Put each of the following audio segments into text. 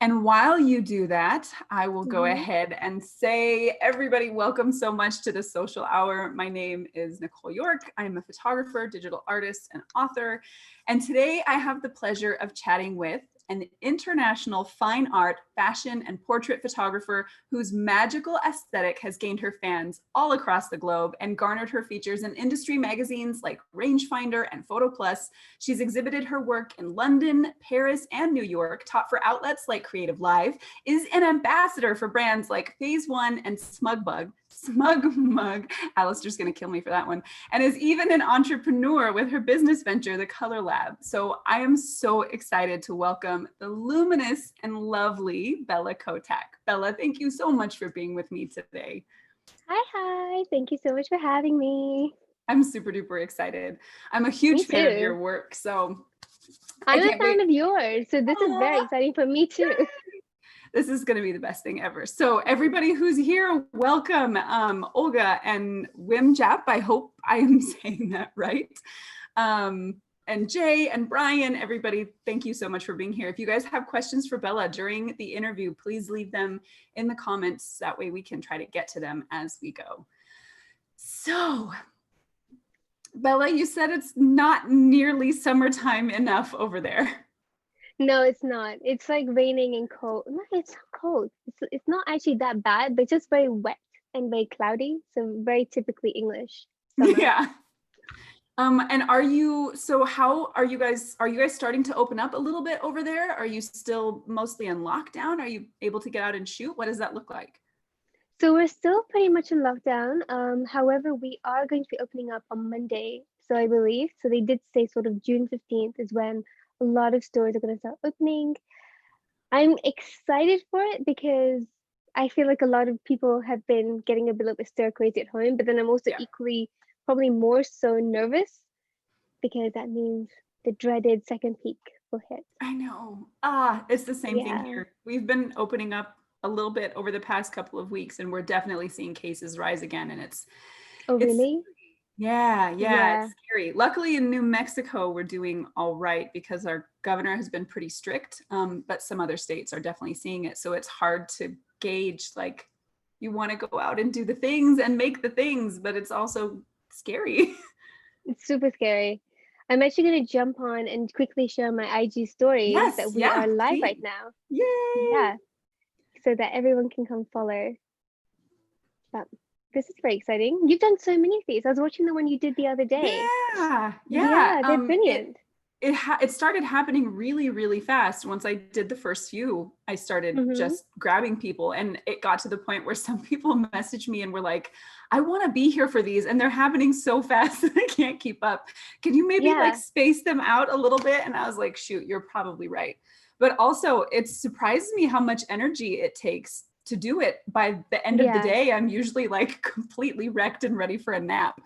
And while you do that, I will go Mhm. ahead and say, everybody, welcome so much to the Social Hour. My name is Nicole York. I'm a photographer, digital artist, and author. And today I have the pleasure of chatting with an international fine art, fashion, and portrait photographer whose magical aesthetic has gained her fans all across the globe and garnered her features in industry magazines like Rangefinder and PhotoPlus. She's exhibited her work in London, Paris, and New York, taught for outlets like CreativeLive, is an ambassador for brands like PhaseOne and SmugMug. Alistair's going to kill me for that one. And is even an entrepreneur with her business venture, the Color Lab. So I am so excited to welcome the luminous and lovely Bella Kotak. Bella, thank you so much for being with me today. Hi. Thank you so much for having me. I'm super duper excited. I'm a huge Me fan of too. your work, so I I'm a can't wait. fan of yours, so this is very Aww. exciting for me too. This is going to be the best thing ever. So everybody who's here, welcome, Olga and Wim Jap. I hope I am saying that right. And Jay and Brian, everybody, thank you so much for being here. If you guys have questions for Bella during the interview, please leave them in the comments. That way we can try to get to them as we go. So, Bella, you said it's not nearly summertime enough over there. No, it's not. It's like raining and cold. No, it's not cold. It's not actually that bad, but just very wet and very cloudy. So very typically English summer. Yeah. And how are you guys starting to open up a little bit over there? Are you still mostly in lockdown? Are you able to get out and shoot? What does that look like? So we're still pretty much in lockdown. However, we are going to be opening up on Monday. So I believe. So they did say sort of June 15th is when a lot of stores are going to start opening. I'm excited for it because I feel like a lot of people have been getting a little bit stir crazy at home, but then I'm also Yeah, equally, probably more so nervous because that means the dreaded second peak will hit. I know. Ah, it's the same thing Yeah. here. We've been opening up a little bit over the past couple of weeks, and we're definitely seeing cases rise again. And Oh, it's really? yeah, Yeah. it's scary. Luckily, in New Mexico, we're doing all right because our governor has been pretty strict, but some other states are definitely seeing it. So it's hard to gauge, like, you want to go out and do the things and make the things, but it's also scary. It's super scary. I'm actually going to jump on and quickly share my IG stories Yes, that we yeah, are live right please. now. Yay. Yeah. So that everyone can come follow. But this is very exciting. You've done so many of these. I was watching the one you did the other day. Yeah, yeah. Yeah, they're brilliant. It started happening really, really fast. Once I did the first few, I started Mm-hmm. just grabbing people, and it got to the point where some people messaged me and were like, "I want to be here for these, and they're happening so fast that I can't keep up. Can you maybe like Yeah, space them out a little bit?" And I was like, "Shoot, you're probably right." But also, it surprises me how much energy it takes to do it. By the end of the yeah. day, I'm usually like completely wrecked and ready for a nap.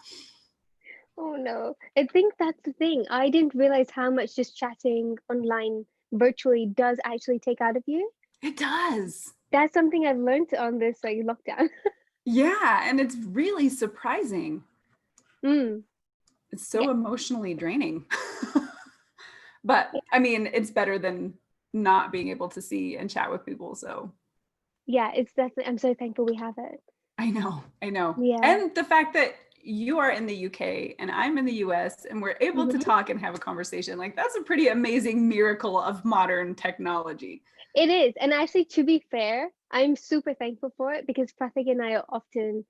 Oh no. I think that's the thing. I didn't realize how much just chatting online virtually does actually take out of you. It does. That's something I've learned on this like lockdown. Yeah, and it's really surprising. Mm. It's Yeah. so emotionally draining. But I mean, it's better than not being able to see and chat with people. So Yeah, it's definitely I'm so thankful we have it. I know, I know. Yeah. And the fact that you are in the UK and I'm in the US and we're able to Hmm. talk and have a conversation, like that's a pretty amazing miracle of modern technology. It is. And actually to be fair, I'm super thankful for it because Pratik and I are often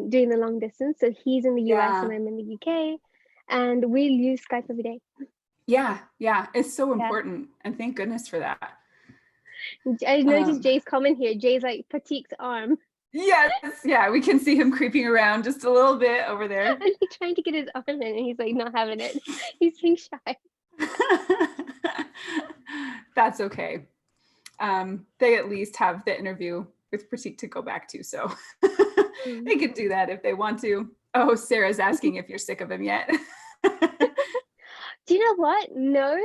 doing the long distance. So he's in the US and Yeah. I'm in the UK and we use Skype every day. Yeah, yeah, it's so Yeah. important. And thank goodness for that. I noticed Um, Jay's comment here. Jay's like Pratik's arm. yes, yeah, we can see him creeping around just a little bit over there. And he's trying to get his arm in and he's like not having it. He's being shy. That's okay. They at least have the interview with Pratik to go back to, so Mm. they can do that if they want to. Oh, Sarah's asking if you're sick of him yet. Do you know what? No.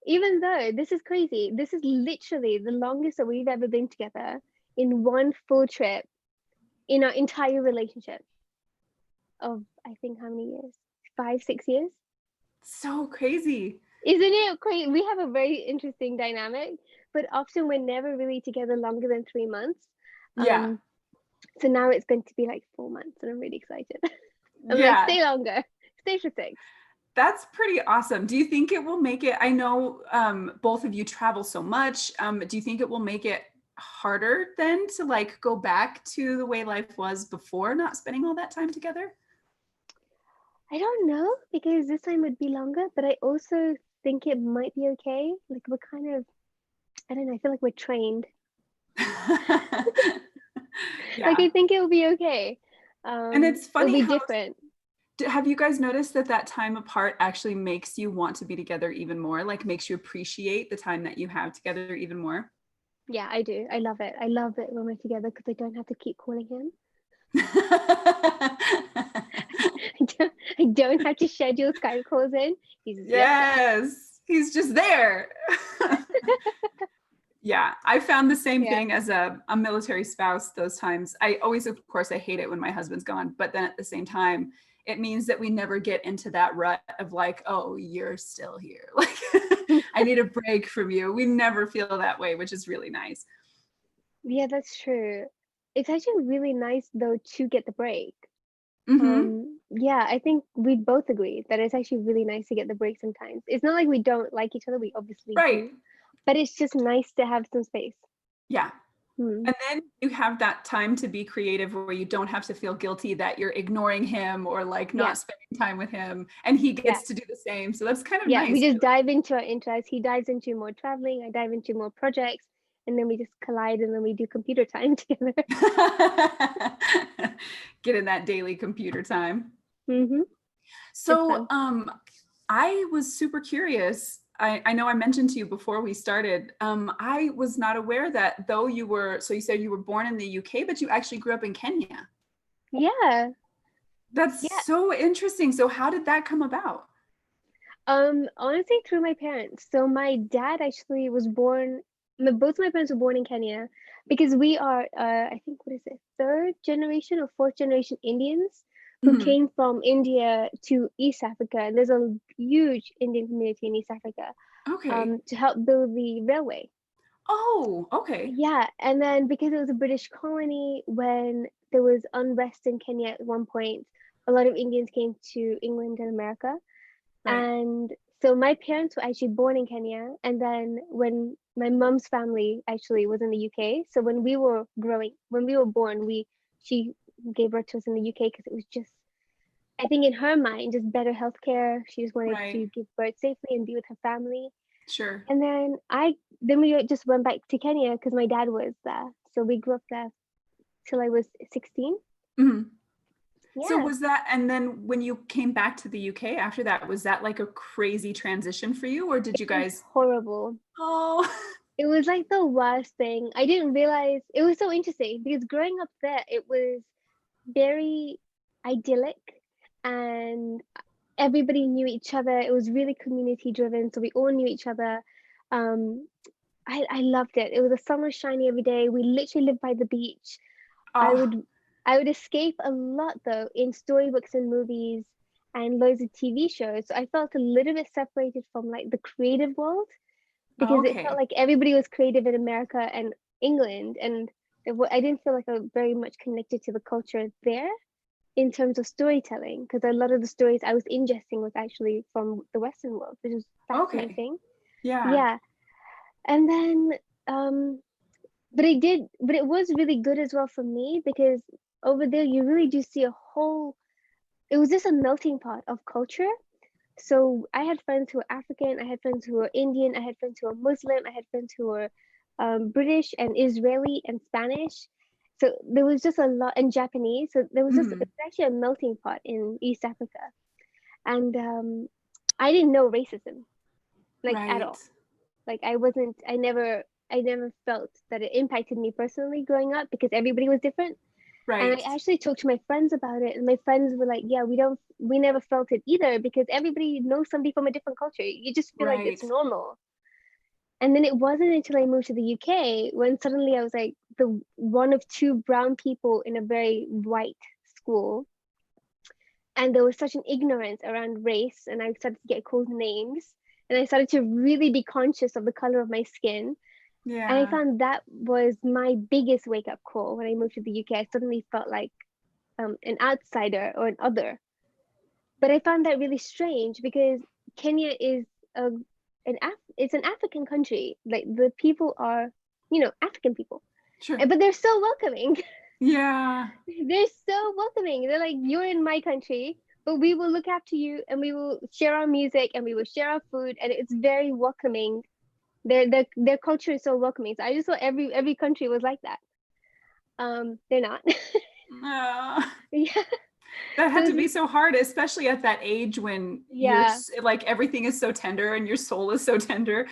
Even though this is crazy, this is literally the longest that we've ever been together in one full trip in our entire relationship of I think how many years? 5, 6 years? So crazy. Isn't it crazy? We have a very interesting dynamic but often we're never really together longer than 3 months. Yeah. So now it's going to be like 4 months, and I'm really excited. I'm like, Yeah. stay longer, stay for 6. That's pretty awesome. Do you think it will make it, I know both of you travel so much. Do you think it will make it harder then to like go back to the way life was before not spending all that time together? I don't know, because this time would be longer, but I also think it might be okay. Like we're kind of, I don't know, I feel like we're trained. Like Yeah. I think it'll be okay. And it's It'll funny be how, different. have you guys noticed that that time apart actually makes you want to be together even more? Like makes you appreciate the time that you have together even more? Yeah, I do. I love it. I love it when we're together because I don't have to keep calling him. I don't have to schedule Skype calls in. He's just there. Yes, he's just there. Yeah, I found the same Yeah. thing as a military spouse those times. I always, of course, I hate it when my husband's gone, but then at the same time, it means that we never get into that rut of like, oh, you're still here. Like, I need a break from you. We never feel that way, which is really nice. Yeah, that's true. It's actually really nice though to get the break. Mm-hmm. Yeah, I think we both agree that it's actually really nice to get the break sometimes. It's not like we don't like each other, we obviously Right. do, but it's just nice to have some space. Yeah. Hmm. And then you have that time to be creative where you don't have to feel guilty that you're ignoring him or like Yeah, not spending time with him. And he yeah, gets to do the same. So that's kind of yeah. We nice. just dive into our interests. He dives into more traveling, I dive into more projects, and then we just collide and then we do computer time together. Get in that daily computer time. Mm-hmm. It's So fun. I was super curious. I know I mentioned to you before we started, I was not aware that though you were, so you said you were born in the UK, but you actually grew up in Kenya. Yeah, That's yeah. so interesting. So how did that come about? Honestly, through my parents. So my dad actually was born. Both my parents were born in Kenya because we are, I think, what is it, third generation or fourth generation Indians who Mhm. came from India to East Africa. And there's a huge Indian community in East Africa, Okay. to help build the railway. Oh, okay. Yeah, and then because it was a British colony, when there was unrest in Kenya at one point, a lot of Indians came to England and America. Right. And so my parents were actually born in Kenya. And then when my mom's family actually was in the UK, so when we were born, she gave birth to us in the UK because it was just, I think in her mind, just better healthcare. She just wanted Right. to give birth safely and be with her family. Sure. And then we just went back to Kenya because my dad was there. So we grew up there till I was 16. Mhm. So Yeah, was that, and then when you came back to the UK after that, was that like a crazy transition for you, or did you it was guys? horrible. Oh, It was like the worst thing. I didn't realize it was so interesting because growing up there, it was very idyllic and everybody knew each other. It was really community driven, so we all knew each other. Um, I loved it. It was a summer shiny every day. We literally lived by the beach. I oh, would I would escape a lot though in storybooks and movies and loads of TV shows. So I felt a little bit separated from like the creative world because it felt okay. like everybody was creative in America and England, and I didn't feel like I was very much connected to the culture there in terms of storytelling because a lot of the stories I was ingesting was actually from the Western world, which was Okay. fascinating. Yeah. Yeah, and then um, but it was really good as well for me because over there you really do see a whole. It was just a melting pot of culture. So I had friends who were African, I had friends who were Indian, I had friends who were Muslim, I had friends who were British and Israeli and Spanish. So there was just a lot, and Japanese. So there was just, it Mhm. was actually a melting pot in East Africa. And I didn't know racism, like at Right. all. Like I never felt that it impacted me personally growing up because everybody was different. And Right. I actually talked to my friends about it, and my friends were like, "Yeah, we never felt it either because everybody knows somebody from a different culture. You just feel like Right. it's normal." And then it wasn't until I moved to the UK when suddenly I was like the one of two brown people in a very white school, and there was such an ignorance around race, and I started to get called names, and I started to really be conscious of the color of my skin. And I Yeah. found that was my biggest wake up call when I moved to the UK. I suddenly felt like an outsider or an other. But I found that really strange because Kenya is a it's an African country. Like the people are, African people, Sure. but they're so welcoming. Yeah. They're so welcoming. They're like, you're in my country, but we will look after you and we will share our music and we will share our food, and it's very welcoming. Their culture is so welcoming. So I just thought every country was like that. They're not. Uh, Yeah. that So had to it's be so hard, especially at that age when yeah. like everything is so tender and your soul is so tender.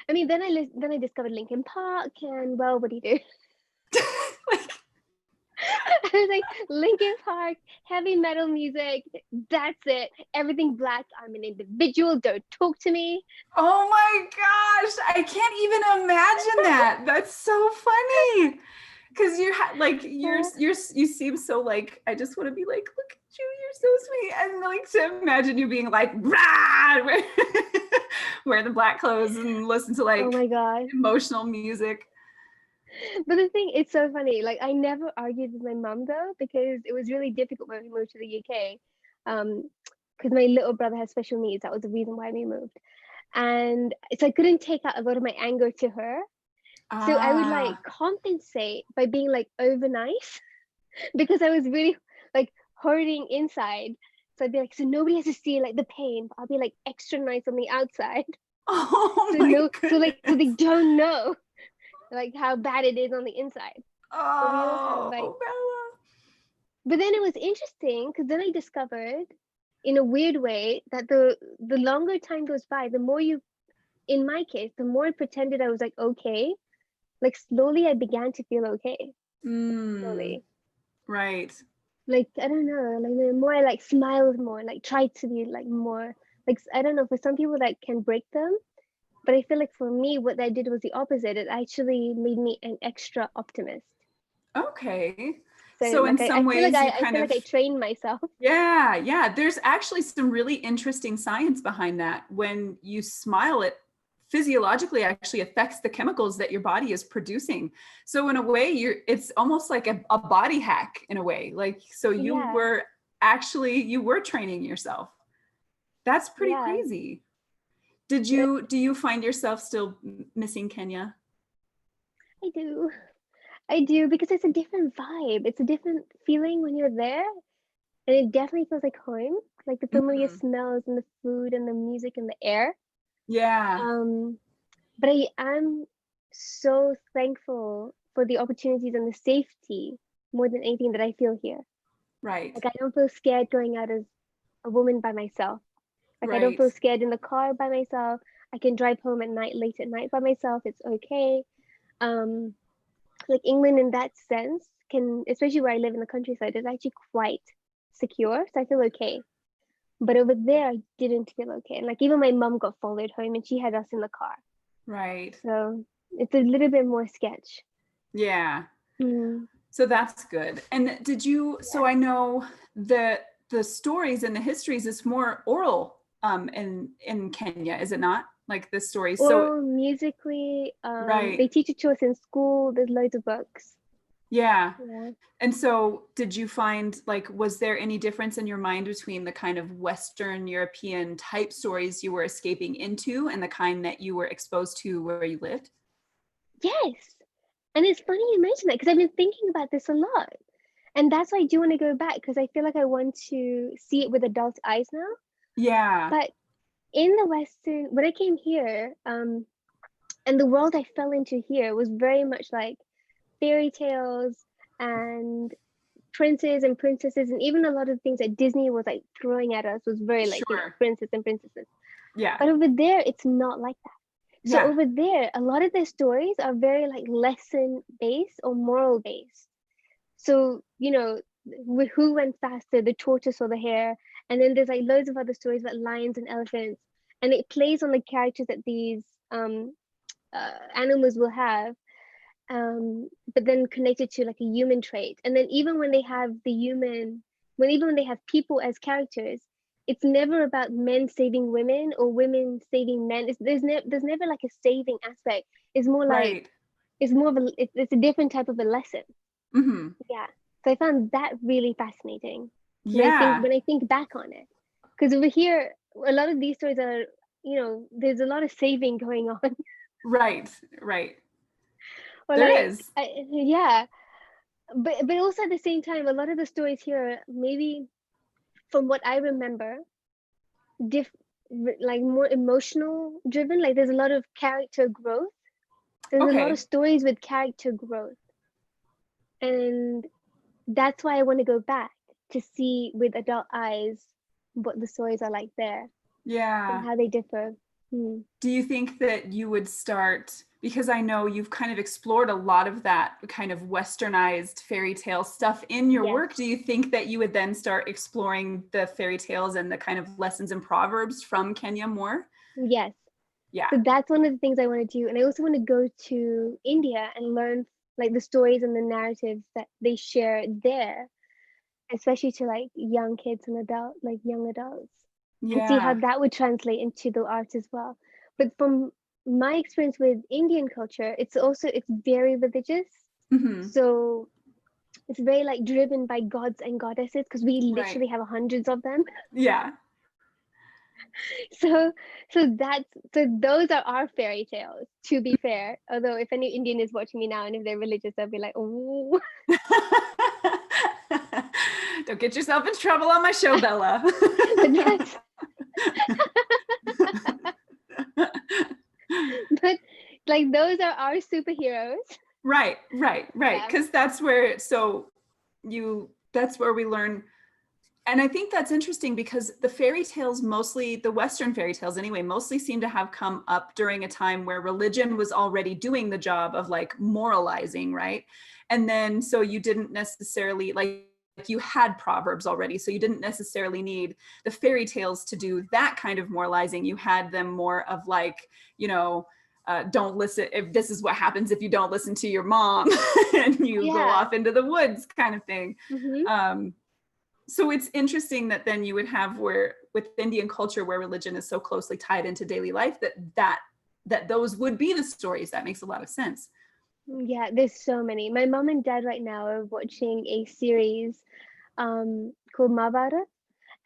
I mean, then I discovered Linkin Park, and well, what do you do? Like, I was like, Linkin Park, heavy metal music. That's it. Everything black. I'm an individual. Don't talk to me. oh my gosh, I can't even imagine that. That's so funny. Because like you seem so like I just want to be like, look at you, you're so sweet, and like to imagine you being like rah, wear the black clothes and listen to Oh like my gosh. emotional music. But the thing, it's so funny. Like I never argued with my mum though, because it was really difficult when we moved to the UK. Because my little brother has special needs. That was the reason why we moved. And so I couldn't take out a lot of my anger to her. So I would like Ah, compensate by being like over nice because I was really like hurting inside. So I'd be like, so nobody has to see like the pain, but I'll be like extra nice on the outside. oh So my no, so they goodness. don't know like how bad it is on the inside. But we all have Oh, like, Bella. but then it was interesting because then I discovered in a weird way that the longer time goes by, the more you, in my case, the more I pretended I was like okay, like slowly I began to feel okay. Mm, Slowly. right. Like I don't know, like the more I like smiled more, like tried to be like more like I don't know, for some people that can break them, but I feel like for me what that did was the opposite. It actually made me an extra optimist. Okay. So So in like I some feel like ways you I kind feel of like I trained myself. yeah, yeah. There's actually some really interesting science behind that. When you smile, it physiologically actually affects the chemicals that your body is producing. So in a way, it's almost like a body hack in a way. Like so Yeah, you were training yourself. That's pretty yeah. crazy. No, Do you find yourself still missing Kenya? I do. I do because it's a different vibe. It's a different feeling when you're there, and it definitely feels like home. Like the familiar Mhm. smells and the food and the music and the air. Yeah, Um, but I am so thankful for the opportunities and the safety more than anything that I feel here. right. Like I don't feel scared going out as a woman by myself. Like I don't Right. feel scared in the car by myself. I can drive home at night, late at night by myself. It's okay. Um, like England in that sense can, especially where I live in the countryside, is actually quite secure. So I feel okay. But over there, I didn't feel okay. And like even my mum got followed home and she had us in the car. Right. So it's a little bit more sketch. Yeah. Mm, So that's good. And did you, so yeah. I know that the stories and the histories is more oral in Kenya, is it not? Like the stories. So Oral, musically, right. they teach it to us in school. There's loads of books. Yeah. Yeah. And so did you find like was there any difference in your mind between the kind of Western European type stories you were escaping into and the kind that you were exposed to where you lived? Yes. And it's funny you mention that because I've been thinking about this a lot. And that's why I do want to go back because I feel like I want to see it with adult eyes now. Yeah. But in the Western, when I came here, and the world I fell into here was very much like fairy tales and princes and princesses, and even a lot of things that Disney was like throwing at us was very like, Sure. princes and princesses. Yeah. But over there, it's not like that. So Yeah. over there, a lot of their stories are very like lesson based or moral based. So, who went faster, the tortoise or the hare? And then there's like loads of other stories about lions and elephants. And it plays on the characters that these animals will have, but then connected to like a human trait. And then even when they have the human, even when they have people as characters, it's never about men saving women or women saving men. There's never like a saving aspect. It's more like Right. it's a different type of a lesson. Hmm. Yeah. So I found that really fascinating Yeah. when I think back on it. Because over here, a lot of these stories are, there's a lot of saving going on. Right. Right. Or There like, is. yeah. But also at the same time, a lot of the stories here are maybe from what I remember, diff like more emotional driven. Like there's a lot of character growth. There's a lot of Okay. stories with character growth. And that's why I want to go back to see with adult eyes what the stories are like there and Yeah. how they differ. Hmm. Do you think that you would start, because I know you've kind of explored a lot of that kind of westernized fairy tale stuff in your Yes, work. Do you think that you would then start exploring the fairy tales and the kind of lessons and proverbs from Kenya more? yes. Yeah. So that's one of the things I want to do. And I also want to go to India and learn like the stories and the narratives that they share there, especially to like young kids and young adults, and see how Yeah. that would translate into the art as well. But from my experience with Indian culture, it's very religious. Hmm. So it's very like driven by gods and goddesses because we Right. literally have hundreds of them. Yeah. So so those are our fairy tales, to be fair. Although if any Indian is watching me now and if they're religious, they'll be like, oh. Don't get yourself in trouble on my show, Bella. But that's but like those are our superheroes. Right, right, right. Yeah. Because that's where we learn. And I think that's interesting because the fairy tales, mostly the Western fairy tales anyway, mostly seem to have come up during a time where religion was already doing the job of like moralizing, right? And then so you didn't necessarily like you had proverbs already, so you didn't necessarily need the fairy tales to do that kind of moralizing. You had them more of like, don't listen if this is what happens if you don't listen to your mom and you go Yeah. off into the woods kind of thing. Mm-hmm. Um, so it's interesting that then you would have where with Indian culture where religion is so closely tied into daily life that those would be the stories. That makes a lot of sense. Yeah, there's so many. My mom and dad right now are watching a series called Mahabharata,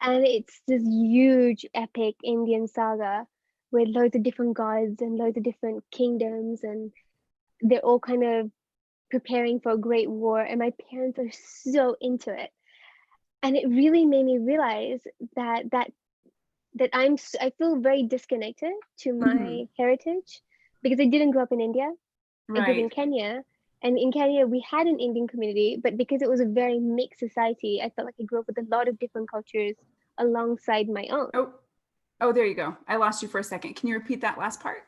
and it's this huge epic Indian saga with loads of different gods and loads of different kingdoms, and they're all kind of preparing for a great war, and my parents are so into it. And it really made me realize that that that I feel very disconnected to Mm-hmm. my heritage because I didn't grow up in India. I grew up in Right. Kenya, and in Kenya we had an Indian community, but because it was a very mixed society, I felt like I grew up with a lot of different cultures alongside my own. Oh, there you go. I lost you for a second. Can you repeat that last part?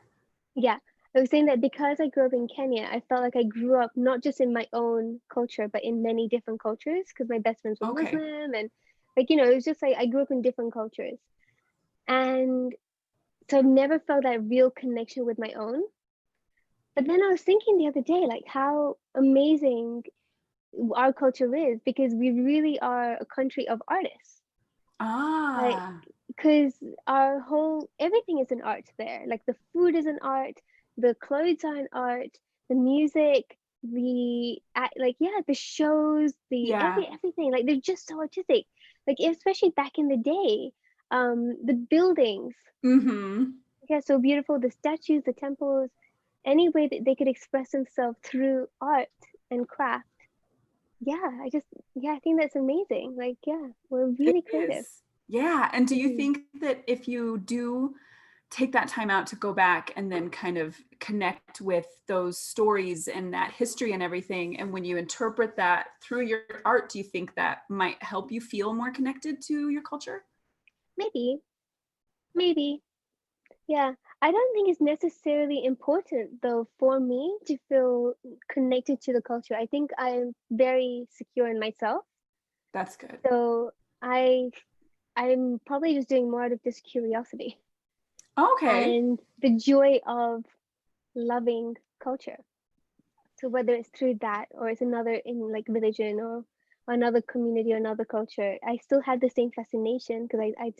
Yeah, I was saying that because I grew up in Kenya, I felt like I grew up not just in my own culture, but in many different cultures because my best friends were Okay. Muslim, and it was just like I grew up in different cultures. And so I've never felt that real connection with my own. But then I was thinking the other day, like how amazing our culture is because we really are a country of artists. Like, Ah, because our whole everything is an art there. Like the food is an art, the clothes are an art, the music, the shows, yeah. everything. Like they're just so artistic. Like especially back in the day, the buildings, Mm-hmm. yeah, so beautiful. The statues, the temples, any way that they could express themselves through art and craft. Yeah, I think that's amazing. Like, yeah, we're It really creative. is. Yeah. And do you Mhm. think that if you do take that time out to go back and then kind of connect with those stories and that history and everything, and when you interpret that through your art, do you think that might help you feel more connected to your culture? Maybe, maybe. Yeah. I don't think it's necessarily important though for me to feel connected to the culture. I think I'm very secure in myself. That's good. So I I'm probably just doing more out of this curiosity Okay. and the joy of loving culture. So whether it's through that or it's another in like religion or another community or another culture, I still had the same fascination because I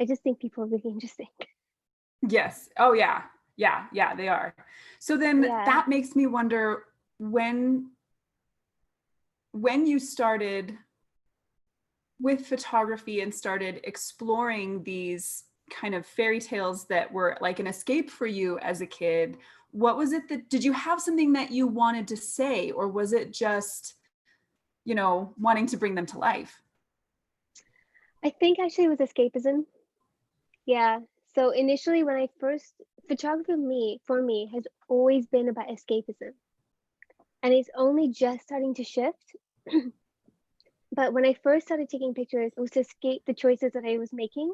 just think people are really interesting. Yes. Oh yeah. Yeah, yeah, they are. So then Yeah. that makes me wonder when you started with photography and started exploring these kind of fairy tales that were like an escape for you as a kid, what was it that, did you have something that you wanted to say, or was it just, wanting to bring them to life? I think actually it was escapism. Yeah. So initially when I first photography for me has always been about escapism. And it's only just starting to shift. But when I first started taking pictures, it was to escape the choices that I was making.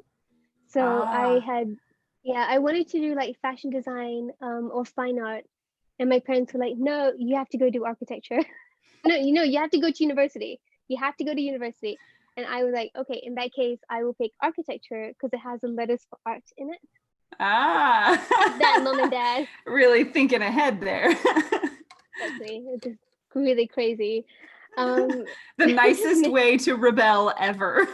So Ah, I wanted to do like fashion design or fine art. And my parents were like, no, you have to go do architecture. No, you have to go to university. You have to go to university. And I was like, okay, in that case, I will pick architecture because it has the letters for art in it. Like that, mom and ah. dad. Really thinking ahead there. Exactly. It's just really crazy. Um, The nicest way to rebel ever.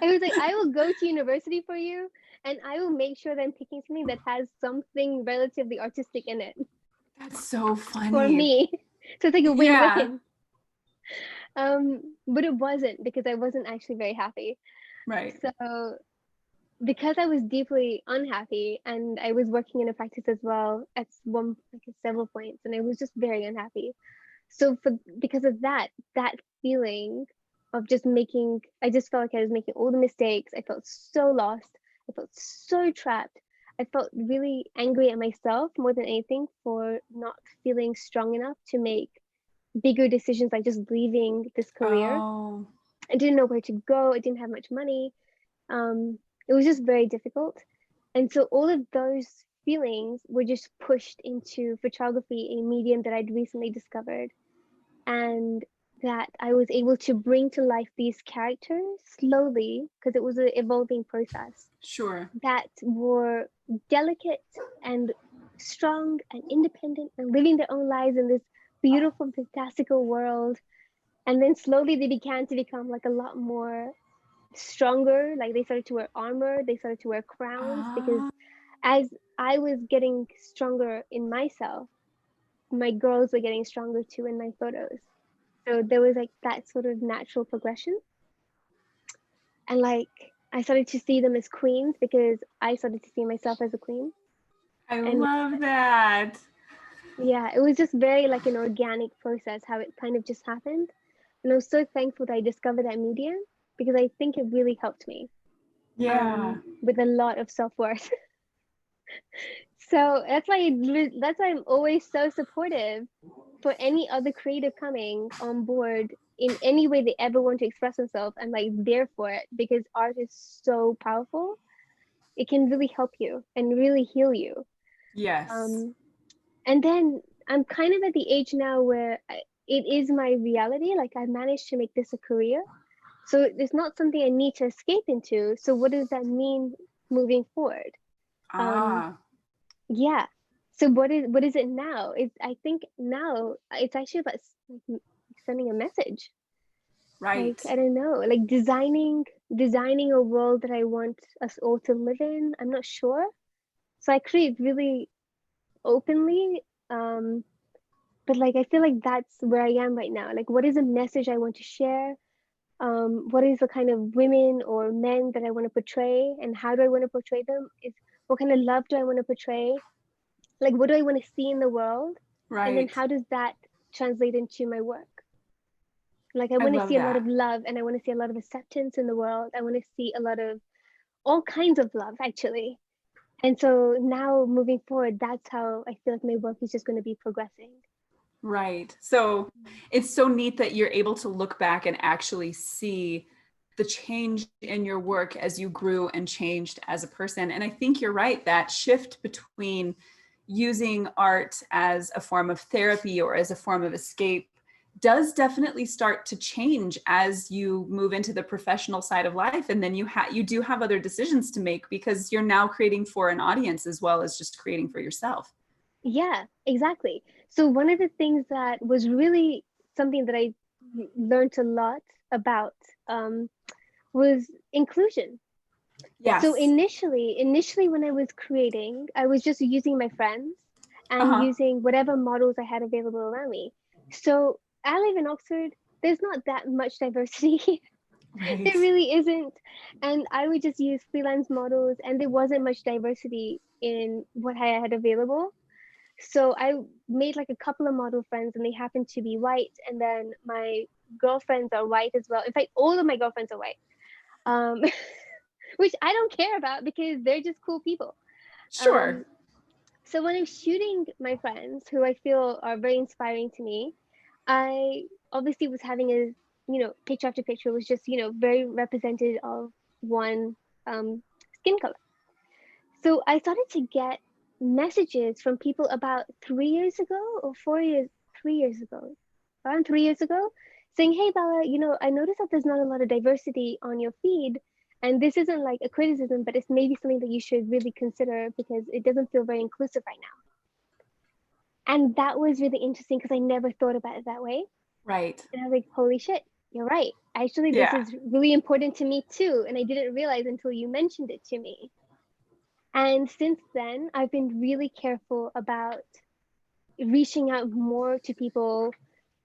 I was like, I will go to university for you, and I will make sure that I'm picking something that has something relatively artistic in it That's so for funny. me. So it's like a Yeah, win-win. But it wasn't because I wasn't actually very happy. right. So because I was deeply unhappy and I was working in a practice as well at several points, and I was just very unhappy. So because of that feeling of just making, I just felt like I was making all the mistakes. I felt so lost. I felt so trapped. I felt really angry at myself more than anything for not feeling strong enough to make bigger decisions like just leaving this career. Oh, I didn't know where to go. I didn't have much money. Um, it was just very difficult. And so all of those feelings were just pushed into photography, a medium that I'd recently discovered, and that I was able to bring to life these characters slowly because it was an evolving process sure. that were delicate and strong and independent and living their own lives in this beautiful, fantastical world. And then slowly they began to become like a lot more stronger. Like they started to wear armor, they started to wear crowns because Ah, as I was getting stronger in myself, my girls were getting stronger too in my photos. So there was like that sort of natural progression. And like I started to see them as queens because I started to see myself as a queen. I And love that. yeah, it was just very like an organic process how it kind of just happened. And I was so thankful that I discovered that medium because I think it really helped me Yeah. with a lot of self-worth. So that's why I'm always so supportive for any other creative coming on board in any way they ever want to express themselves. I'm like there for it because art is so powerful. It can really help you and really heal you. Yes. Um, and then I'm kind of at the age now where it is my reality. Like I managed to make this a career. So it's not something I need to escape into. So what does that mean moving forward? Um, Ah, yeah. So what is it now? It's I think now it's actually about like sending a message. Like right. I don't know, like designing a world that I want us all to live in. I'm not sure. So I create really openly. Um, but like I feel like that's where I am right now. Like what is a message I want to share? What is the kind of women or men that I want to portray and how do I want to portray them? Is what kind of love do I want to portray? Like what do I want to see in the world? And then Right. how does that translate into my work? Like I I want to love see a lot that. of love and I want to see a lot of acceptance in the world. I want to see a lot of all kinds of love actually. And so now moving forward, that's how I feel like my work is just going to be progressing. Right. So it's so neat that you're able to look back and actually see the change in your work as you grew and changed as a person. And I think you're right, that shift between using art as a form of therapy or as a form of escape does definitely start to change as you move into the professional side of life, and then you do have other decisions to make because you're now creating for an audience as well as just creating for yourself. Yeah, exactly. So one of the things that was really something that I learned a lot about was inclusion. Yes. So initially when I was creating, I was just using my friends and Uh-huh. using whatever models I had available around me. So I live in Oxford. There's not that much diversity. Right. There really isn't. And I would just use freelance models, and there wasn't much diversity in what I had available. So I made like a couple of model friends, and they happened to be white. And then my girlfriends are white as well. In fact, all of my girlfriends are white, um, which I don't care about because they're just cool people. Sure. Um, so when I'm shooting my friends, who I feel are very inspiring to me, I obviously was having a, picture after picture was just, very representative of one skin color. So I started to get messages from people about 3 years ago or 4 years, 3 years ago, around 3 years ago, saying, "Hey, Bella, I noticed that there's not a lot of diversity on your feed. And this isn't like a criticism, but it's maybe something that you should really consider because it doesn't feel very inclusive right now." And that was really interesting because I never thought about it that way. Right. And I was like, holy shit, you're right. Actually, this Yeah. is really important to me too. And I didn't realize until you mentioned it to me. And since then, I've been really careful about reaching out more to people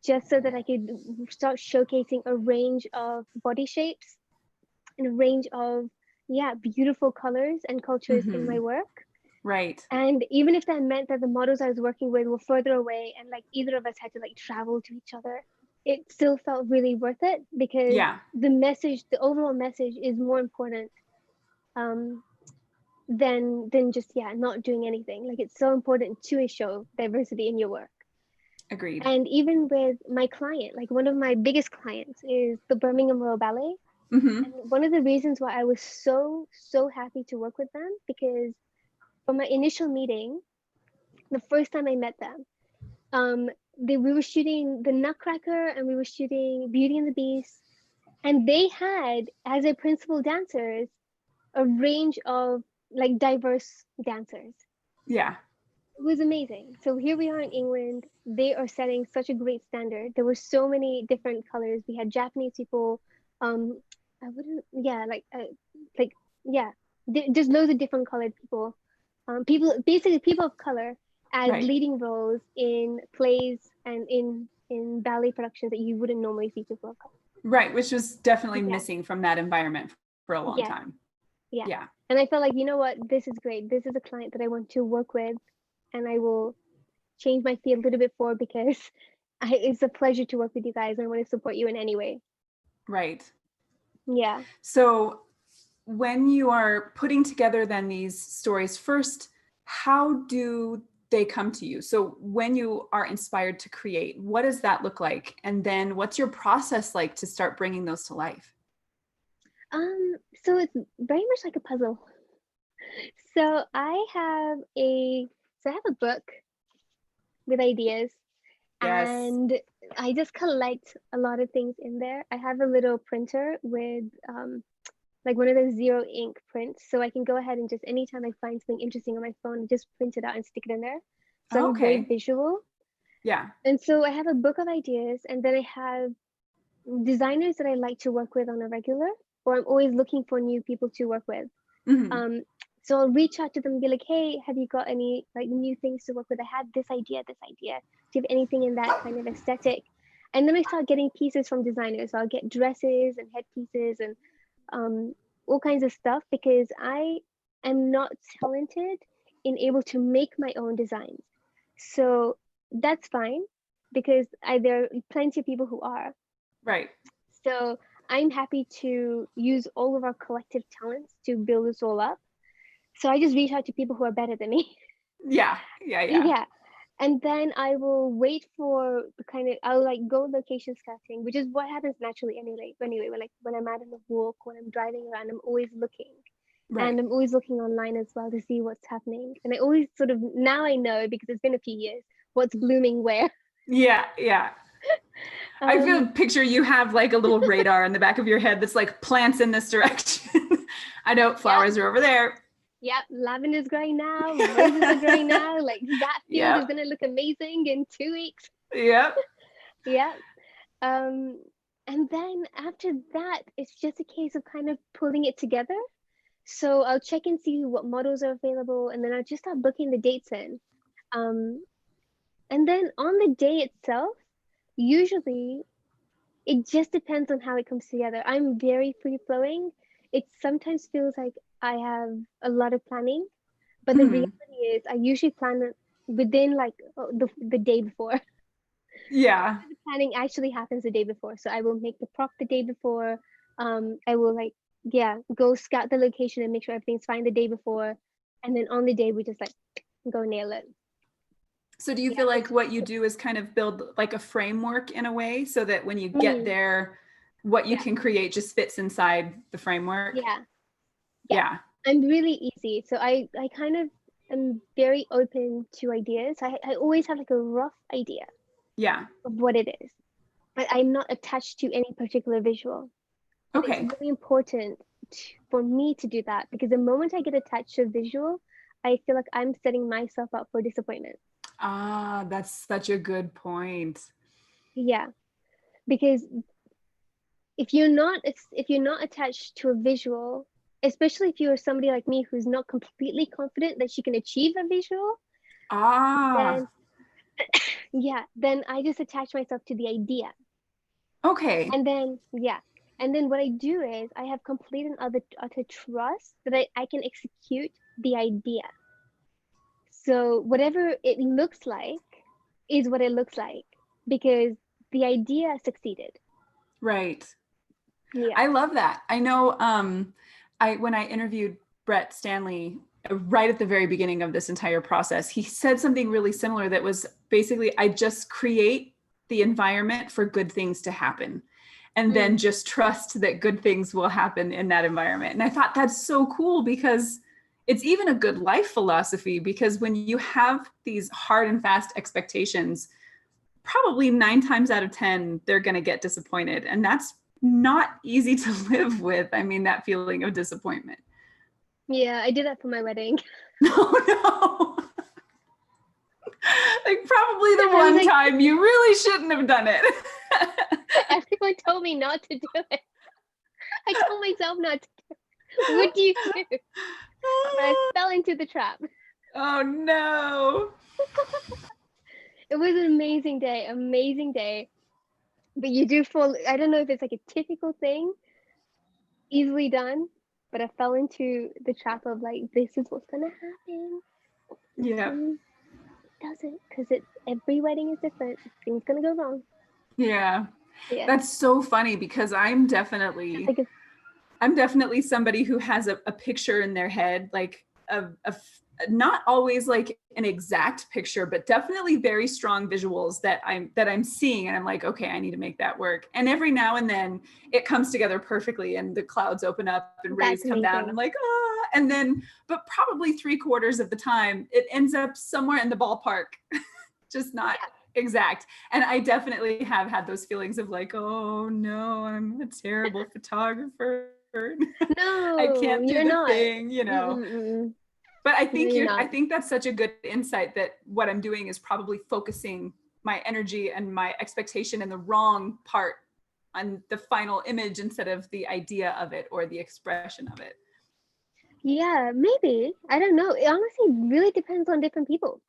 just so that I could start showcasing a range of body shapes and a range of, beautiful colors and cultures in my Mm-hmm. work. Right. And even if that meant that the models I was working with were further away and like either of us had to like travel to each other, it still felt really worth it because Yeah. the overall message is more important um, than just not doing anything. Like it's so important to show diversity in your work. Agreed. And even with my client, like one of my biggest clients is the Birmingham Royal Ballet. Mm-hmm. And one of the reasons why I was so happy to work with them because from my initial meeting, the first time I met them, um, we were shooting the Nutcracker and we were shooting Beauty and the Beast, and they had as their principal dancers a range of like diverse dancers. Yeah. It was amazing. So here we are in England. They are setting such a great standard. There were so many different colors. We had Japanese people. I wouldn't. Yeah, like yeah, just loads of different colored people. Basically people of color as Right. leading roles in plays and in ballet productions that you wouldn't normally see people of color. Right. Which was definitely Yeah. missing from that environment for a long Yes. time. Yeah. Yeah. And I felt like, you know what, this is great. This is a client that I want to work with, and I will change my fee a little bit for because it's a pleasure to work with you guys and I want to support you in any way. Right. Yeah. So when you are putting together then these stories first, how do they come to you? So when you are inspired to create, what does that look like? And then what's your process like to start bringing those to life? So it's very much like a puzzle. So I have a book with ideas, Yes. and I just collect a lot of things in there. I have a little printer with like one of those zero ink prints, so I can go ahead and just anytime I find something interesting on my phone, just print it out and stick it in there. So I'm very Okay. visual. Yeah. And so I have a book of ideas, and then I have designers that I like to work with on a regular, or I'm always looking for new people to work with. Mm-hmm. Um, so I'll reach out to them and be like, hey, have you got any like new things to work with? I had this idea, this idea. Do you have anything in that kind of aesthetic? And then I start getting pieces from designers. So I'll get dresses and headpieces and all kinds of stuff because I am not talented in able to make my own designs. So that's fine because there are plenty of people who are. Right. So I'm happy to use all of our collective talents to build this all up. So I just reach out to people who are better than me. Yeah. Yeah. Yeah. Yeah. And then I will wait for I'll like go location scouting, which is what happens naturally anyway, when I'm out on a walk, when I'm driving around, I'm always looking. Right. And I'm always looking online as well to see what's happening. And I always sort of now I know because it's been a few years what's blooming where. Yeah. Yeah. I feel Um picture you have like a little radar in the back of your head that's like plants in this direction. I know yeah, flowers are over there. yeah, lavender's growing now, roses are growing now. Like that field is Yep. gonna look amazing in 2 weeks. Yep. Yeah. Um, and then after that, it's just a case of kind of pulling it together. So I'll check and see what models are available, and then I'll just start booking the dates in. Um, and then on the day itself, usually it just depends on how it comes together. I'm very free flowing. It sometimes feels like I have a lot of planning, but the Hmm. reality is I usually plan it within like the day before. Yeah. The planning actually happens the day before. So I will make the prop the day before. I will like, yeah, go scout the location and make sure everything's fine the day before. And then on the day, we just like go nail it. So do you Yeah. feel like what you do is kind of build like a framework in a way so that when you get Mm, there, what you yeah. can create just fits inside the framework? Yeah. Yeah. Yeah. I'm really easy. So I kind of am very open to ideas. I always have like a rough idea Yeah. of what it is, but I'm not attached to any particular visual. And it's Okay. really important for me to do that because the moment I get attached to a visual, I feel like I'm setting myself up for disappointment. Ah, that's such a good point. Yeah, because if you're not attached to a visual, especially if you're somebody like me who's not completely confident that she can achieve a visual, Ah, then yeah, then I just attach myself to the idea. okay. And then yeah, and then what I do is I have complete and utter trust that I can execute the idea. So whatever it looks like is what it looks like because the idea succeeded. Right. Yeah. I love that. I know I when I interviewed Brett Stanley right at the very beginning of this entire process, he said something really similar that was basically I just create the environment for good things to happen and then Mm. just trust that good things will happen in that environment. And I thought that's so cool because it's even a good life philosophy because when you have these hard and fast expectations, probably 9 times out of 10, they're going to get disappointed. And that's not easy to live with. I mean, that feeling of disappointment. Yeah, I did that for my wedding. No, no. Like, probably the I was one like, time you really shouldn't have done it. everyone told me not to do it. I told myself not to. What do you do? But I fell into the trap. Oh, no. It was an amazing day, amazing day. But you do fall, I don't know if it's like a typical thing, easily done, but I fell into the trap of like, this is what's gonna happen. Yeah. And it doesn't, because every wedding is different. Things gonna go wrong. Yeah. Yeah. That's so funny because Like if, I'm definitely somebody who has a picture in their head, like not always like an exact picture, but definitely very strong visuals that I'm seeing, and I'm like, okay, I need to make that work. And every now and then it comes together perfectly, and the clouds open up and rays that's come down. And I'm amazing. like, ah, and then, but probably 3/4 of the time, it ends up somewhere in the ballpark, just not Yeah. exact. And I definitely have had those feelings of like, oh no, I'm a terrible photographer. I No, can't do you're the not. thing, you know. Mm-mm-mm. But I No, think you're I not. think that's such a good insight that what I'm doing is probably focusing my energy and my expectation in the wrong part on the final image instead of the idea of it or the expression of it. Yeah, maybe. I don't know. It honestly really depends on different people.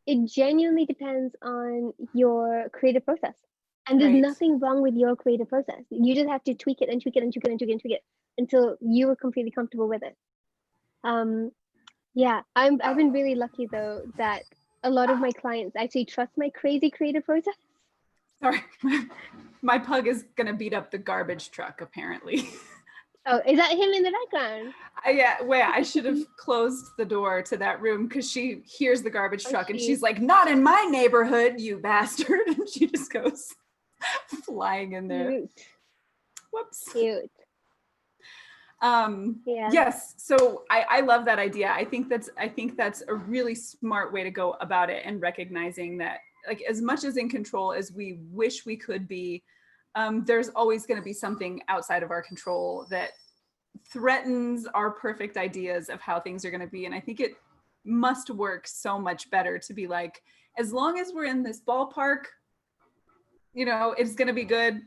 It genuinely depends on your creative process. And there's Right. nothing wrong with your creative process. You just have to tweak it and tweak it and tweak it and tweak it and tweak it until you are completely comfortable with it. Um, yeah, I've been really lucky though that a lot of my clients actually trust my crazy creative process. Sorry. My pug is going to beat up the garbage truck apparently. Oh, is that him in the background? Yeah, wait, I should have closed the door to that room because she hears the garbage Oh, truck and she's she's like, not in my neighborhood, you bastard. And she just goes flying in there. cute. Whoops. Cute. Yeah. Yes, so I love that idea. I think that's a really smart way to go about it, and recognizing that like as much as in control as we wish we could be, there's always going to be something outside of our control that threatens our perfect ideas of how things are going to be. And I think it must work so much better to be like, as long as we're in this ballpark, it's going to be good.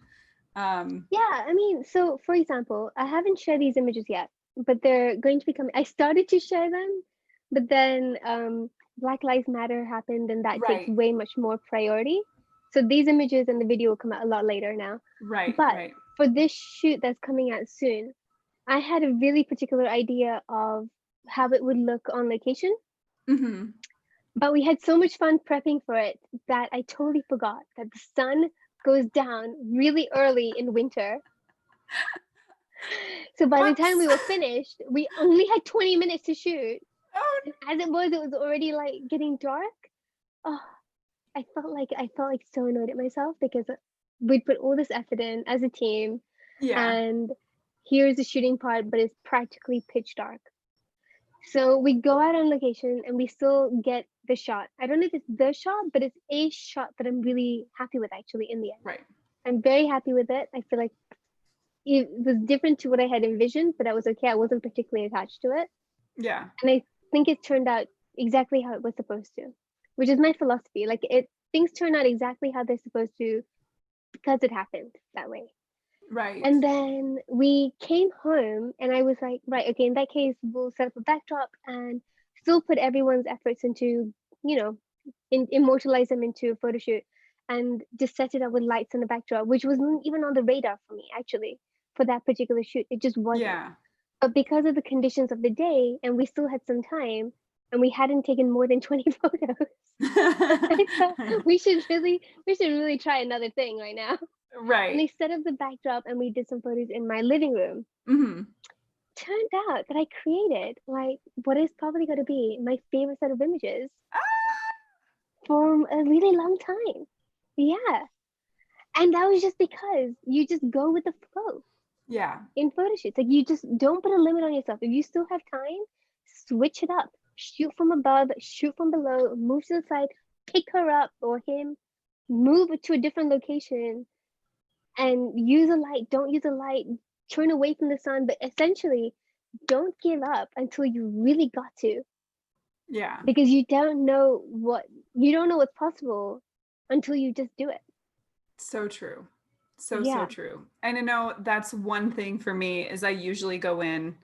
Yeah, I mean, so for example, I haven't shared these images yet, but they're going to be coming. I started to share them, but then Black Lives Matter happened, and that takes Right, way much more priority. So these images and the video will come out a lot later now. right, But right. for this shoot that's coming out soon, I had a really particular idea of how it would look on location. Hmm. But we had so much fun prepping for it that I totally forgot that the sun goes down really early in winter. So by the time Whoops. we were finished, we only had 20 minutes to shoot. Oh, And as it was already like getting dark. Oh, I felt like so annoyed at myself because we'd put all this effort in as a team, yeah, and here's the shooting part, but it's practically pitch dark. So we go out on location and we still get the shot. I don't know if it's the shot, but it's a shot that I'm really happy with actually in the end. right. I'm very happy with it. I feel like it was different to what I had envisioned, but that was okay. I wasn't particularly attached to it. Yeah, And I think it turned out exactly how it was supposed to, which is my philosophy. Like things turn out exactly how they're supposed to because it happened that way. right. And then we came home and I was like, right, okay, in that case, we'll set up a backdrop and still put everyone's efforts into, you know, immortalize them into a photo shoot and just set it up with lights in the backdrop, which wasn't even on the radar for me actually for that particular shoot. It just wasn't. Yeah. But because of the conditions of the day and we still had some time and we hadn't taken more than 20 photos, I thought we should really try another thing right now. And Right. they set up the backdrop and we did some photos in my living room. Hmm. Turned out that I created like what is probably going to be my favorite set of images for a really long time. Yeah. And that was just because you just go with the flow Yeah. in photo shoots. Like you just don't put a limit on yourself. If you still have time, switch it up. Shoot from above, shoot from below, move to the side, pick her up or him, move to a different location and use a light, don't use a light, turn away from the sun, but essentially don't give up until you really got to Yeah. because you don't know what's possible until you just do it. So true. So Yeah. true. And I know that's one thing for me is I usually go in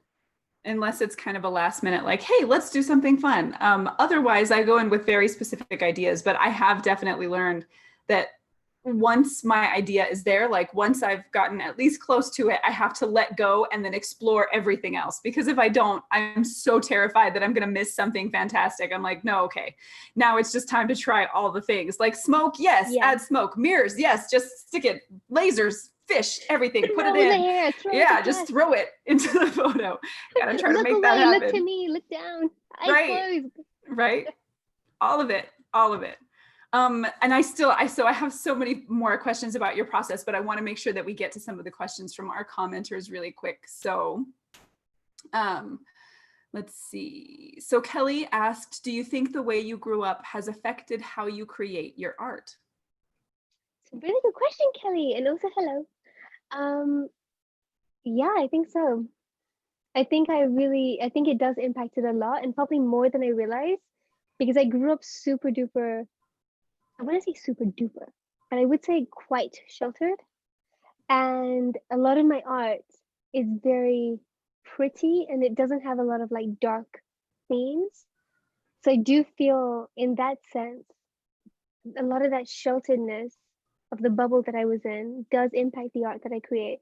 unless it's kind of a last minute, like, hey, let's do something fun. Otherwise, I go in with very specific ideas, but I have definitely learned that once my idea is there, like once I've gotten at least close to it, I have to let go and then explore everything else. Because if I don't, I'm so terrified that I'm going to miss something fantastic. I'm like, no, okay, now it's just time to try all the things like smoke. Yes, Yeah. add smoke, mirrors. Yes, just stick it, lasers, fish, everything, put it Throw the in. hair, throw Yeah, the just dress. throw it into the photo. Gotta try to Look make that away, look to happen. me, look down. Eyes Right, closed. right. All of it, all of it. And I have so many more questions about your process, but I want to make sure that we get to some of the questions from our commenters really quick. So um, let's see. So Kelly asked, do you think the way you grew up has affected how you create your art? It's a really good question, Kelly. And also hello. Um, yeah, I think so. I think it does impact it a lot and probably more than I realized because I grew up super duper, I want to say super duper, but I would say quite sheltered. And a lot of my art is very pretty and it doesn't have a lot of like dark themes. So I do feel in that sense, a lot of that shelteredness of the bubble that I was in does impact the art that I create.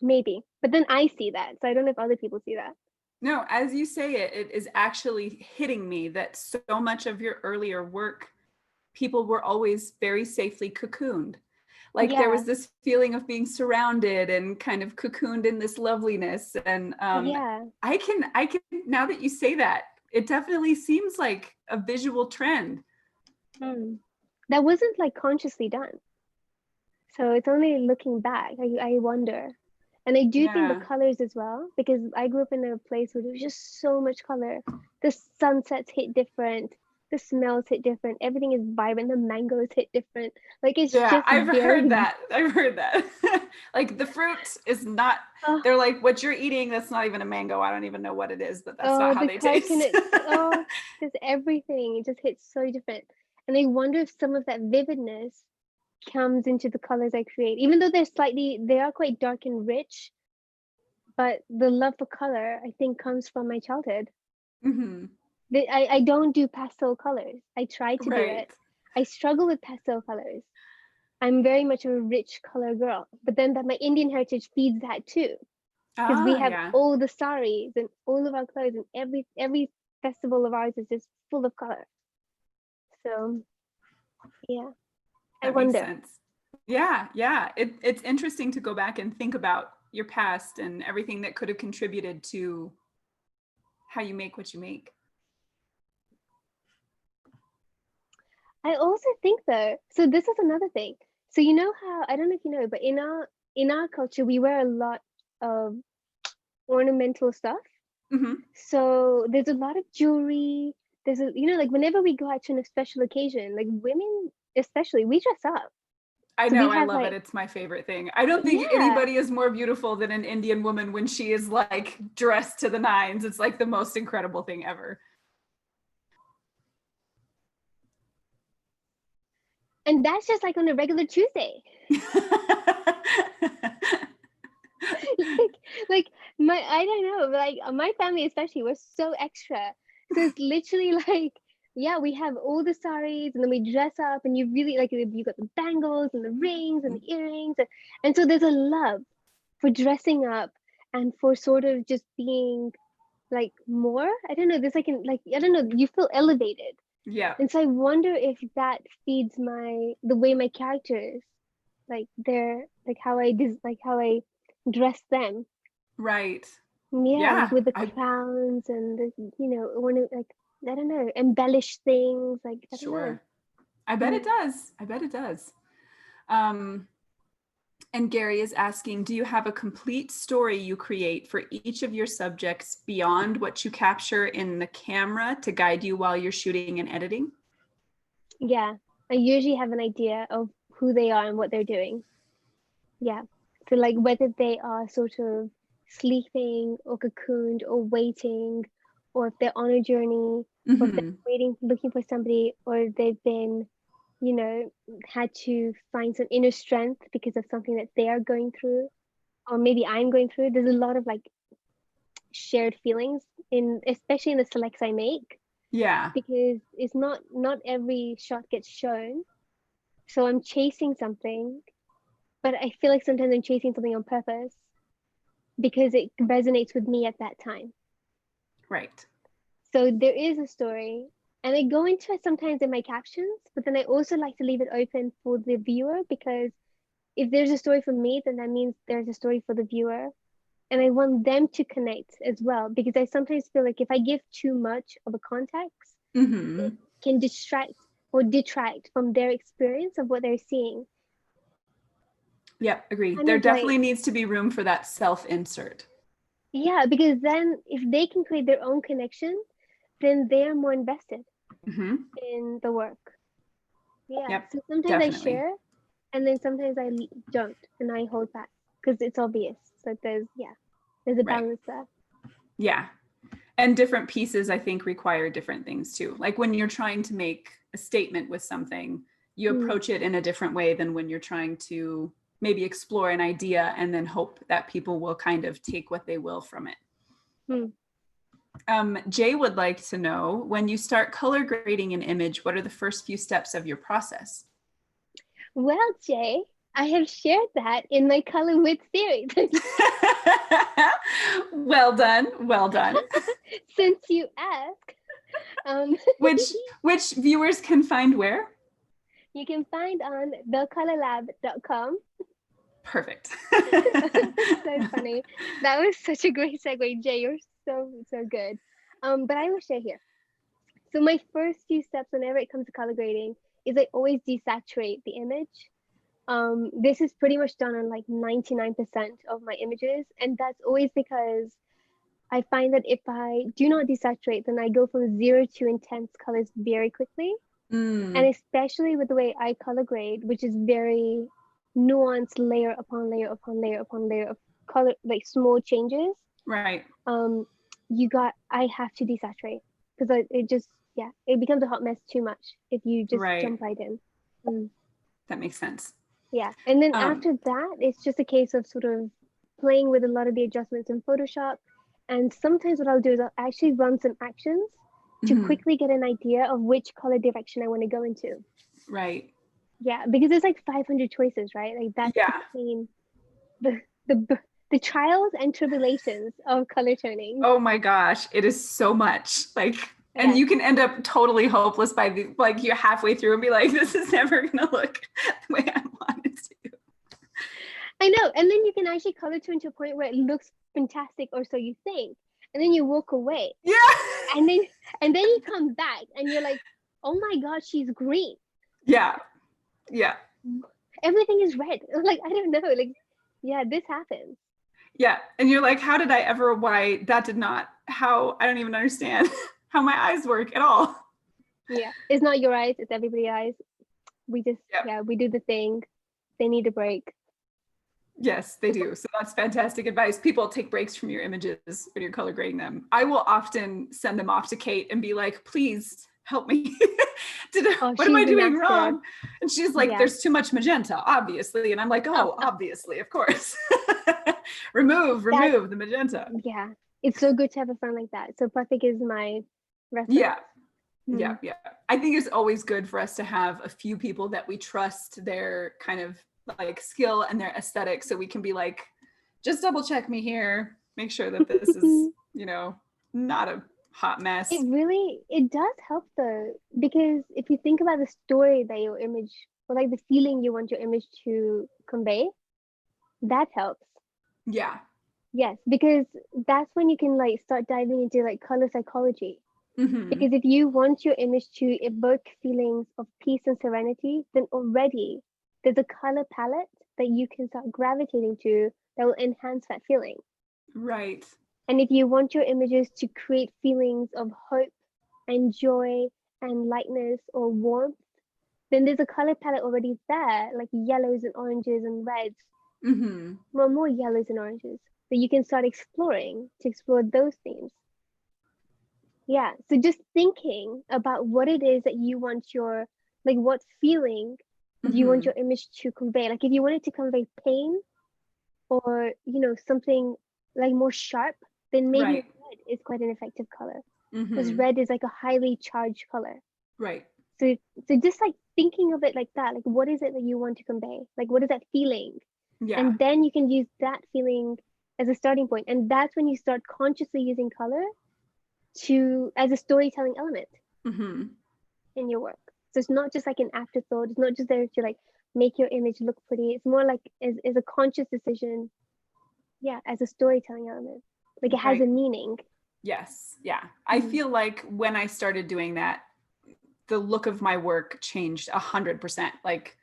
Maybe. But then I see that. So I don't know if other people see that. No, as you say it, it is actually hitting me that so much of your earlier work, people were always very safely cocooned. Like there Yeah. was this feeling of being surrounded and kind of cocooned in this loveliness. And Yeah. I can, now that you say that, it definitely seems like a visual trend. Hmm. That wasn't like consciously done. So it's only looking back, I wonder. And I do think the Yeah. colors as well, because I grew up in a place where there was just so much color. The sunsets hit different, the smells hit different, everything is vibrant, the mangoes hit different. Like it's Yeah, just I've heard very, that. I've heard that. Like the fruit is not, oh, they're like, what you're eating, that's not even a mango. I don't even know what it is, but that's not oh how the they taste. coconut, oh, just everything. It just hits so different. And I wonder if some of that vividness comes into the colors I create, even though they are quite dark and rich, but the love for color, I think, comes from my childhood. Mm-hmm. I don't do pastel colors. I try to do Right. it. I struggle with pastel colors. I'm very much a rich color girl, but then that my Indian heritage feeds that too, because we Ah, have yeah, all the saris and all of our clothes, and every festival of ours is just full of color. So yeah, I that makes wonder. sense. Yeah, yeah. It's interesting to go back and think about your past and everything that could have contributed to how you make what you make. I also think though, so this is another thing. So you know how, I don't know if you know, but in our culture we wear a lot of ornamental stuff. Mm-hmm. So there's a lot of jewelry. There's a, like whenever we go out to a special occasion, like women especially, we dress up. I So we know, I have love it. like, It's my favorite thing. I don't think yeah. anybody is more beautiful than an Indian woman when she is like dressed to the nines. It's like the most incredible thing ever. And that's just like on a regular Tuesday. like like my, I don't know, like my family especially, we're so extra. So it's literally like, yeah, we have all the saris and then we dress up, and you really like, you got the bangles and the rings and the earrings, and so there's a love for dressing up and for sort of just being like more, I don't know, there's like like, I don't know, you feel elevated. Yeah, And so I wonder if that feeds the way my characters, like they're like like how I dress them. right. Yeah, like Yeah, with the I crowns and the, like, I don't know, embellish things, like, I don't know. sure. I bet it Mm. does. I bet it does. Um, and Gary is asking, do you have a complete story you create for each of your subjects beyond what you capture in the camera to guide you while you're shooting and editing? Yeah, I usually have an idea of who they are and what they're doing. Yeah. So like whether they are sort of sleeping or cocooned or waiting, or if they're on a journey, or if they're Mm-hmm. waiting, looking for somebody, or they've been, you know, had to find some inner strength because of something that they are going through, or maybe I'm going through. There's a lot of like shared feelings in, especially in the selects I make, Yeah, because it's not every shot gets shown. So I'm chasing something, but I feel like sometimes I'm chasing something on purpose because it resonates with me at that time. right. So there is a story, and I go into it sometimes in my captions, but then I also like to leave it open for the viewer, because if there's a story for me, then that means there's a story for the viewer. And I want them to connect as well, because I sometimes feel like if I give too much of a context, it Mm-hmm. can distract or detract from their experience of what they're seeing. Yep, agree. Kind There of like, definitely needs to be room for that self insert. yeah, because then if they can create their own connection, then they're more invested Mm-hmm. in the work. Yeah. Yep, So sometimes I definitely. share, and then sometimes I don't, and I hold back because it's obvious. So there's a Right. balance there. Yeah. And different pieces, I think, require different things too. Like when you're trying to make a statement with something, you Mm, approach it in a different way than when you're trying to maybe explore an idea and then hope that people will kind of take what they will from it. mm. Jay would like to know, when you start color grading an image, what are the first few steps of your process? Well, Jay, I have shared that in my color width series. Well done, well done. Since you ask, um, Which viewers can find where? you can find on thecolorlab.com. Perfect. That's so funny. That was such a great segue, Jay. You're so good. But I will share here. So my first few steps whenever it comes to color grading is I always desaturate the image. This is pretty much done on like 99% of my images, and that's always because I find that if I do not desaturate, then I go from 0 to intense colors very quickly. And Mm, especially with the way I color grade, which is very nuanced, layer upon layer upon layer upon layer of color, like small changes. right. Um, I have to desaturate because it just, yeah, it becomes a hot mess too much if you just Right. jump right in. Mm. That makes sense. Yeah. And then Um, after that, it's just a case of sort of playing with a lot of the adjustments in Photoshop. And sometimes what I'll do is I'll actually run some actions to mhm, quickly get an idea of which color direction I want to go into. right. Yeah, because there's like 500 choices, right? Like that's the Yeah. pain, the the trials and tribulations of color toning. Oh my gosh, it is so much. Like, and Yes, you can end up totally hopeless by the like you're halfway through and be like, this is never gonna look the way I want it to. I know. And then you can actually color tone to a point where it looks fantastic, or so you think. And then you walk away, Yeah. and then you come back, and you're like, oh my God, she's green. Yeah. Yeah. Everything is red. Like I don't know. Like, yeah, this happens. Yeah. And you're like, how did I ever, why that did not, how, I don't even understand how my eyes work at all. Yeah, it's not your eyes, it's everybody's eyes. We just, Yeah. yeah, we do the thing. They need a break. Yes, they do. So that's fantastic advice. People take breaks from your images when you're color grading them. I will often send them off to Kate and be like, please help me. Oh, What am she's I the doing master. wrong? And she's like, Yeah. there's too much magenta, obviously. And I'm like, Oh, oh, obviously, of course. remove that, the magenta. yeah. It's so good to have a friend like that. So Pratik is my reference. Yeah. Yeah. Mm. Yeah. I think it's always good for us to have a few people that we trust their kind of like skill and their aesthetic. So we can be like, just double check me here, make sure that this is, not a hot mess. It does help though, because if you think about the story that your image, or like the feeling you want your image to convey, that helps. Yeah. Yes, because that's when you can like start diving into like color psychology. Mm-hmm. Because if you want your image to evoke feelings of peace and serenity, then already there's a color palette that you can start gravitating to that will enhance that feeling. Right. And if you want your images to create feelings of hope and joy and lightness or warmth, then there's a color palette already there, like yellows and oranges and reds. Mm-hmm. Well, more yellows and oranges that you can start exploring to explore those themes. Yeah. So just thinking about what it is that you want your, like, what feeling do you want Mm-hmm. your image to convey? Like, if you want it to convey pain or, something like more sharp, then maybe Right. red is quite an effective color, because Mm-hmm. red is like a highly charged color. Right. So, just like thinking of it like that, like, what is it that you want to convey? Like, what is that feeling? Yeah. And then you can use that feeling as a starting point. And that's when you start consciously using color to as a storytelling element Mm-hmm. in your work. So it's not just like an afterthought. It's not just there to like make your image look pretty. It's more like is a conscious decision. Yeah, as a storytelling element. Like it has Right. a meaning. Yes. Yeah. I Mm. feel like when I started doing that, the look of my work changed 100%. Like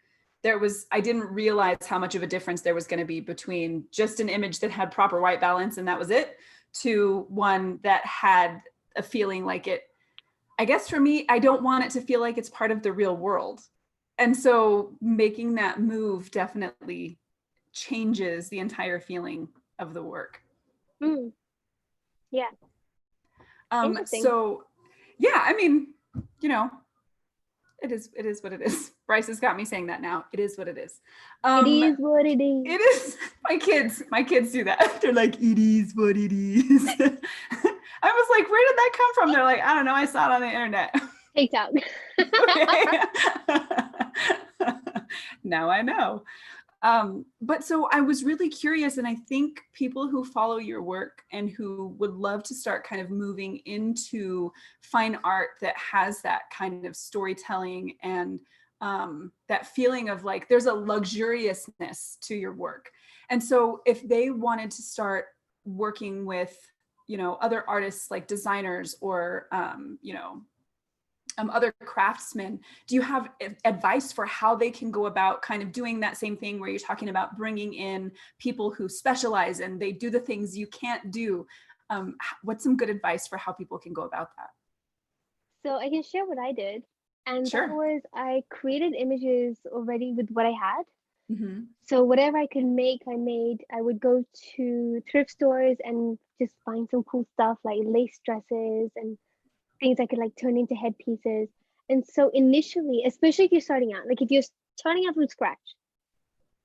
I didn't realize how much of a difference there was going to be between just an image that had proper white balance and that was it, to one that had a feeling like it. I guess for me, I don't want it to feel like it's part of the real world. And so making that move definitely changes the entire feeling of the work. Mm. Yeah, interesting. So yeah, I mean, you know, it is what it is. Bryce has got me saying that now. It is what it is. It Um, is what it is. it is. My kids do that. They're like, it is what it is. I was like, where did that come from? They're like, I don't know. I saw it on the internet. TikTok. Okay. Now I know. But so I was really curious, and I think people who follow your work and who would love to start kind of moving into fine art that has that kind of storytelling and that feeling of like there's a luxuriousness to your work. And so if they wanted to start working with, other artists like designers or, other craftsmen, do you have advice for how they can go about kind of doing that same thing where you're talking about bringing in people who specialize and they do the things you can't do? What's some good advice for how people can go about that? So I can share what I did. And that Sure. was I created images already with what I had. Mm-hmm. So whatever I could make, I made. I would go to thrift stores and just find some cool stuff like lace dresses and things I could like turn into headpieces. And so initially, especially if you're starting out, like if you're starting out from scratch,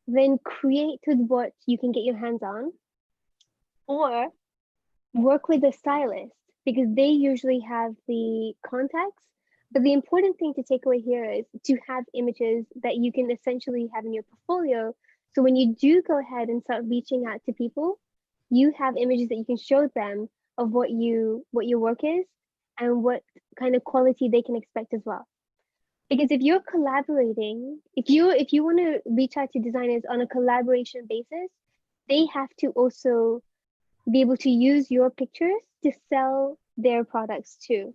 then create with what you can get your hands on, or work with a stylist because they usually have the contacts. But the important thing to take away here is to have images that you can essentially have in your portfolio. So when you do go ahead and start reaching out to people, you have images that you can show them of what your work is and what kind of quality they can expect as well. Because if you're collaborating, if you want to reach out to designers on a collaboration basis, they have to also be able to use your pictures to sell their products too.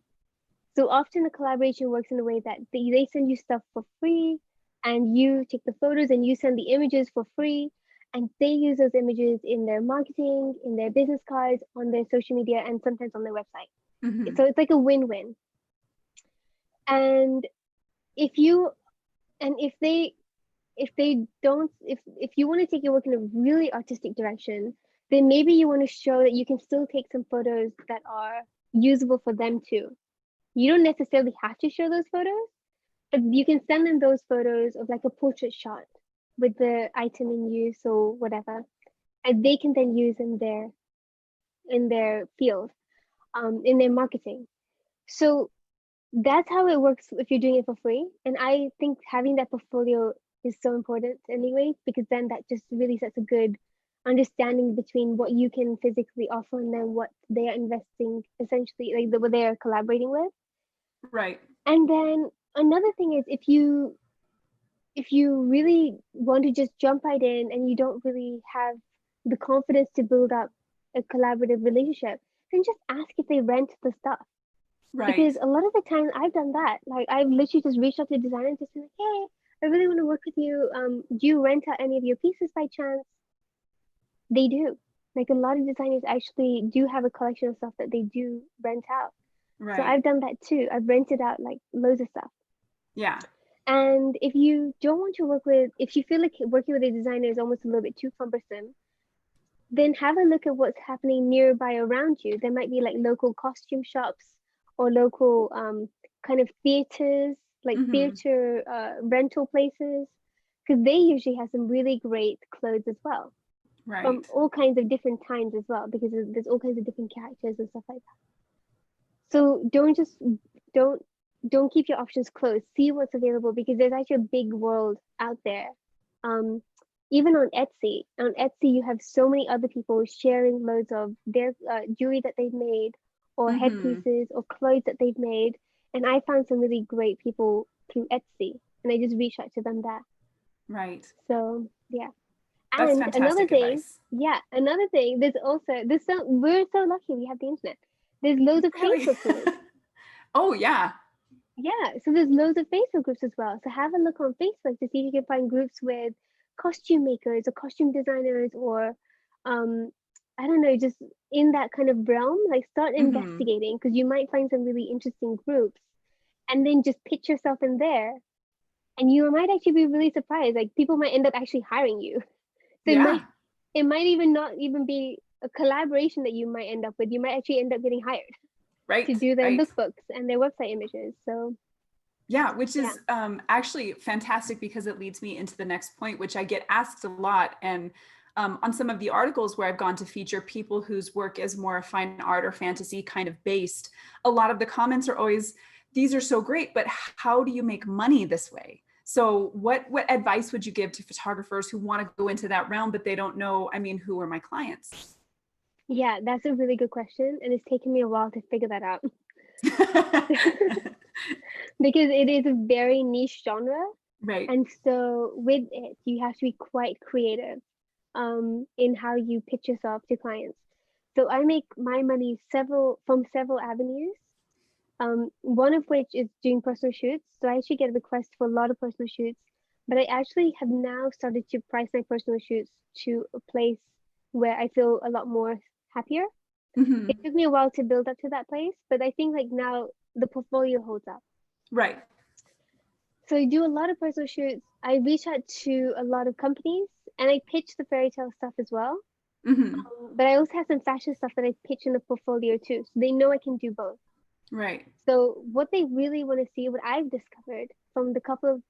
So often the collaboration works in a way that they send you stuff for free and you take the photos and you send the images for free, and they use those images in their marketing, in their business cards, on their social media, and sometimes on their website. Mm-hmm. So it's like a win-win. And if you and if they don't if you want to take your work in a really artistic direction, then maybe you want to show that you can still take some photos that are usable for them too. You don't necessarily have to show those photos, but you can send them those photos of like a portrait shot with the item in use or whatever, and they can then use in their field, in their marketing. So that's how it works if you're doing it for free. And I think having that portfolio is so important anyway, because then that just really sets a good understanding between what you can physically offer and then what they are investing, essentially, like what they are collaborating with. Right. And then another thing is if you really want to just jump right in and you don't really have the confidence to build up a collaborative relationship, then just ask if they rent the stuff. Right. Because a lot of the time I've done that. Like I've literally just reached out to a designer and just been like, hey, I really want to work with you. Do you rent out any of your pieces by chance? They do. Like a lot of designers actually do have a collection of stuff that they do rent out. Right. So I've done that too. I've rented out like loads of stuff. Yeah. And if you don't want to if you feel like working with a designer is almost a little bit too cumbersome, then have a look at what's happening nearby around you. There might be like local costume shops or local kind of theaters, like Mm-hmm. theater rental places, because they usually have some really great clothes as well, Right. from all kinds of different times as well, because there's all kinds of different characters and stuff like that. So don't keep your options closed. See what's available, because there's actually a big world out there. Even on Etsy. On Etsy, you have so many other people sharing loads of their jewelry that they've made, or Mm-hmm. headpieces, or clothes that they've made. And I found some really great people through Etsy, and I just reached out to them there. Right. So yeah. That's And fantastic advice. another thing. We're so lucky we have the internet. There's loads of Really? Facebook groups. Oh yeah. Yeah, so there's loads of Facebook groups as well. So have a look on Facebook to see if you can find groups with costume makers or costume designers, or I don't know, just in that kind of realm. Like start Mm-hmm. investigating, because you might find some really interesting groups, and then just pitch yourself in there, and you might actually be really surprised. Like people might end up actually hiring you. So Yeah. it might even not even be a collaboration that you might end up with. You might actually end up getting hired Right. to do their Right. lookbooks and their website images. So Yeah, which yeah. is actually fantastic, because it leads me into the next point, which I get asked a lot. And on some of the articles where I've gone to feature people whose work is more fine art or fantasy kind of based, a lot of the comments are always, these are so great, but how do you make money this way? So what advice would you give to photographers who want to go into that realm, but they don't know, I mean, who are my clients? Yeah, that's a really good question, and it's taken me a while to figure that out. Because it is a very niche genre, Right. and so with it you have to be quite creative in how you pitch yourself to clients. So I make my money from several avenues, one of which is doing personal shoots. So I actually get requests for a lot of personal shoots, but I actually have now started to price my personal shoots to a place where I feel a lot more happier. Mm-hmm. It took me a while to build up to that place, but I think like now the portfolio holds up. Right. So I do a lot of personal shoots. I reach out to a lot of companies, and I pitch the fairy tale stuff as well. Mm-hmm. But I also have some fashion stuff that I pitch in the portfolio too. So they know I can do both. Right. So what they really want to see, what I've discovered from the couple of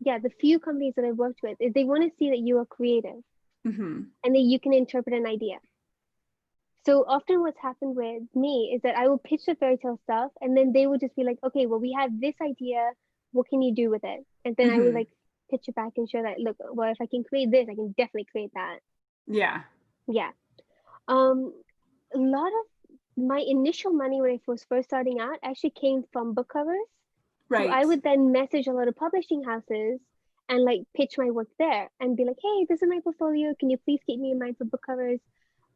the few companies that I've worked with is they want to see that you are creative Mm-hmm. and that you can interpret an idea. So often what's happened with me is that I will pitch the fairy tale stuff and then they will just be like, okay, well, we have this idea. What can you do with it? And then I would Mm-hmm. like pitch it back and show that, look, well, if I can create this, I can definitely create that. Yeah. Yeah. Um, a lot of my initial money when I was first starting out actually came from book covers. So I Right. would then message a lot of publishing houses and like pitch my work there and be like, hey, this is my portfolio. Can you please keep me in mind for book covers?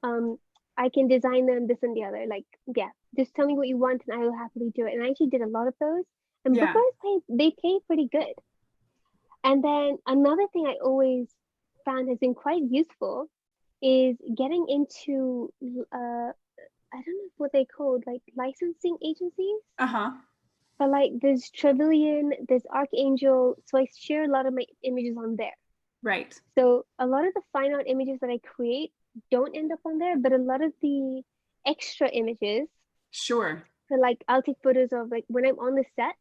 Um, I can design them, this and the other. Like, yeah, just tell me what you want and I will happily do it. And I actually did a lot of those. And book Yeah. covers they pay pretty good. And then another thing I always found has been quite useful is getting into I don't know what they called, like licensing agencies. Uh-huh. But like there's Trevelyan, there's Archangel, so I share a lot of my images on there. Right. So a lot of the fine art images that I create don't end up on there, but a lot of the extra images, Sure. so like I'll take photos of like when I'm on the set,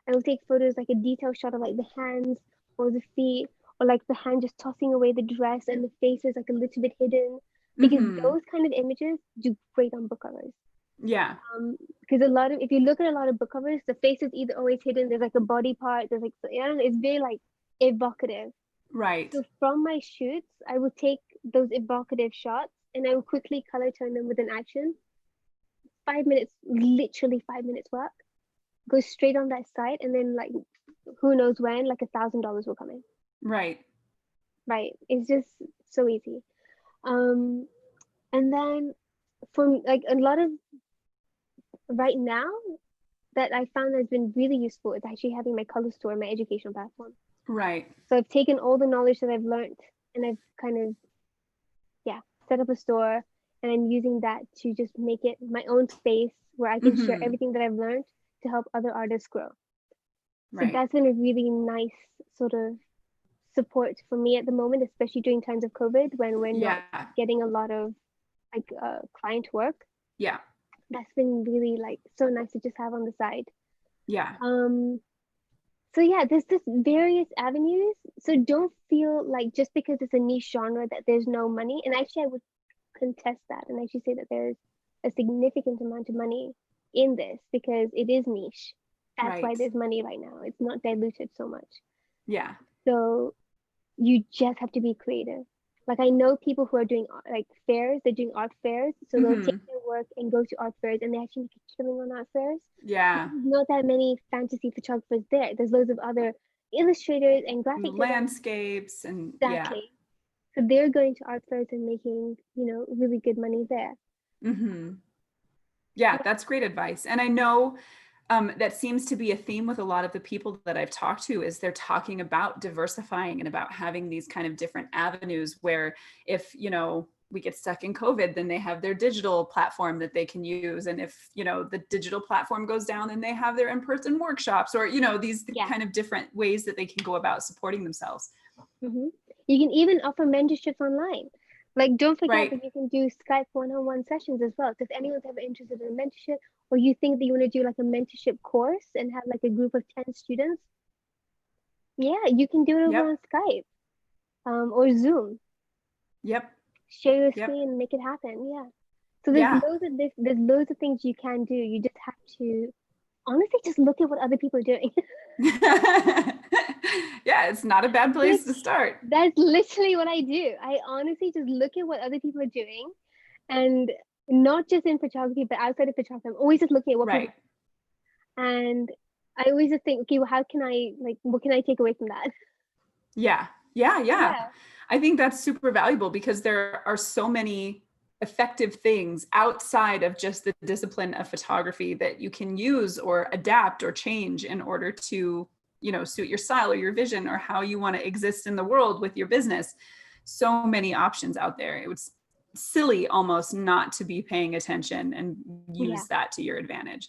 I will take photos like a detail shot of like the hands or the feet or like the hand just tossing away the dress and the face is like a little bit hidden because Mm-hmm. those kind of images do great on book covers. Yeah. Because a lot of if you look at a lot of book covers, the face is either always hidden. There's like a body part. There's like I don't know, it's very like evocative. Right. So from my shoots, I would take those evocative shots and I would quickly color turn them with an action. 5 minutes, literally 5 minutes work. Go straight on that site, and then like who knows when, like $1,000 will come in. Right. Right? It's just so easy. Um, and then from like a lot of right now that I found has been really useful is actually having my color store, my educational platform. Right. So I've taken all the knowledge that I've learned and I've kind of, yeah, set up a store and I'm using that to just make it my own space where I can share Mm-hmm. everything that I've learned to help other artists grow. So Right. that's been a really nice sort of support for me at the moment, especially during times of COVID when we're not Yeah. getting a lot of like client work. Yeah. That's been really like so nice to just have on the side. Yeah. Um, So yeah, there's this various avenues. So don't feel like just because it's a niche genre that there's no money. And actually, I would contest that and actually say that there's a significant amount of money in this because it is niche. That's why Right. there's money right now. It's not diluted so much. Yeah. So you just have to be creative. Like I know people who are doing like fairs, they're doing art fairs. So they'll Mm-hmm. take their work and go to art fairs and they actually make a killing on art fairs. Yeah. There's not that many fantasy photographers there. There's loads of other illustrators and And the graphic designers. landscapes and yeah. Exactly. So they're going to art fairs and making, really good money there. Mm-hmm. Yeah, Yeah. that's great advice. And I know that seems to be a theme with a lot of the people that I've talked to is they're talking about diversifying and about having these kind of different avenues where if, we get stuck in COVID, then they have their digital platform that they can use. And if, the digital platform goes down, then they have their in-person workshops or, these Yeah. kind of different ways that they can go about supporting themselves. hmm You can even offer mentorships online. Like, don't forget Right. that you can do Skype one-on-one sessions as well. So if anyone's ever interested in a mentorship, or you think that you want to do like a mentorship course and have like a group of 10 students, yeah, you can do it over Yep. on Skype, or Zoom. Yep. Share your Yep. screen and make it happen. Yeah. So there's Yeah. loads of this. There's loads of things you can do. You just have to honestly just look at what other people are doing. Yeah, it's not a bad Like place to start. that's literally what I do. I honestly just look at what other people are doing, and not just in photography, but outside of photography. I'm always just looking at what people, Right. and I always just think, okay, well, how can I like, what can I take away from that? Yeah. Yeah. Yeah. Yeah. I think that's super valuable because there are so many effective things outside of just the discipline of photography that you can use or adapt or change in order to, suit your style or your vision or how you want to exist in the world with your business. So many options out there. It was silly almost not to be paying attention and Yeah. use that to your advantage.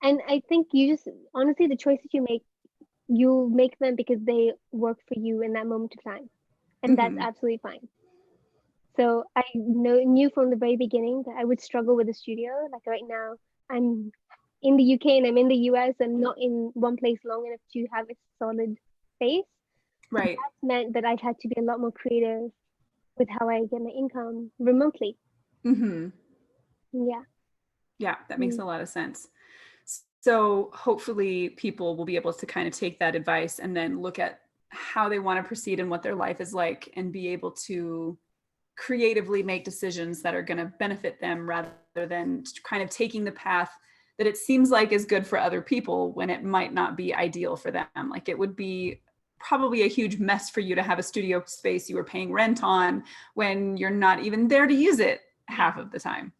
And I think you just honestly the choices you make them because they work for you in that moment of time. And that's Mm-hmm. absolutely fine. So I knew from the very beginning that I would struggle with the studio. Like right now, I'm in the UK and I'm in the US and not in one place long enough to have a solid space. Right. Meant that I've had to be a lot more creative with how I get my income remotely. Mm-hmm. Yeah. Yeah, that makes a lot of sense. So hopefully people will be able to kind of take that advice and then look at how they want to proceed and what their life is like and be able to creatively make decisions that are going to benefit them rather than kind of taking the path that it seems like is good for other people when it might not be ideal for them. Like it would be probably a huge mess for you to have a studio space you were paying rent on when you're not even there to use it half of the time.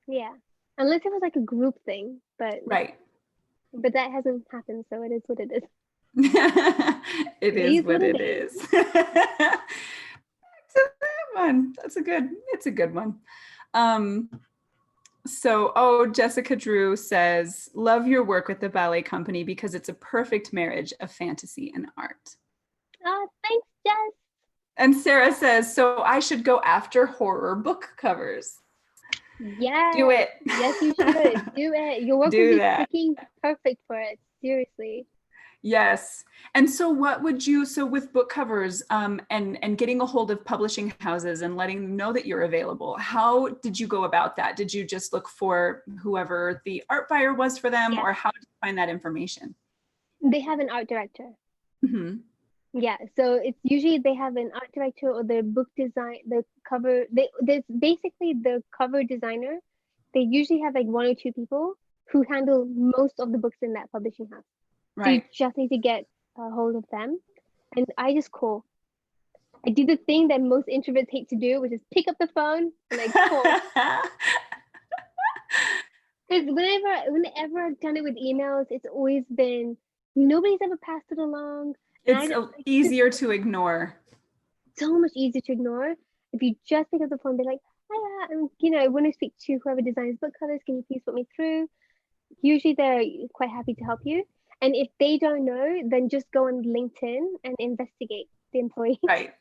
Yeah. Unless it was like a group thing, Right. but that hasn't happened, so it is what it is. It is what it is. So that one, it's a good one. Jessica Drew says, love your work with the ballet company because it's a perfect marriage of fantasy and art. Oh, thanks, Jess. And Sarah says, so I should go after horror book covers. Yes. Do it. Yes, you should. Do it. Your work would be freaking perfect for it. Seriously. Yes. And so with book covers and getting a hold of publishing houses and letting them know that you're available, how did you go about that? Did you just look for whoever the art buyer was for them, or how did you find that information? They have an art director. Mm-hmm. Yeah, so it's usually they have an art director or the book design, the cover. There's basically the cover designer. They usually have like one or two people who handle most of the books in that publishing house. Right. So you just need to get a hold of them. And I just call. I do the thing that most introverts hate to do, which is pick up the phone and I call. Because whenever I've done it with emails, it's always been nobody's ever passed it along. It's easier to ignore. So much easier to ignore if you just pick up the phone and be like, "Hiya, I want to speak to whoever designs book covers. Can you please put me through?" Usually they're quite happy to help you. And if they don't know, then just go on LinkedIn and investigate the employee. Right.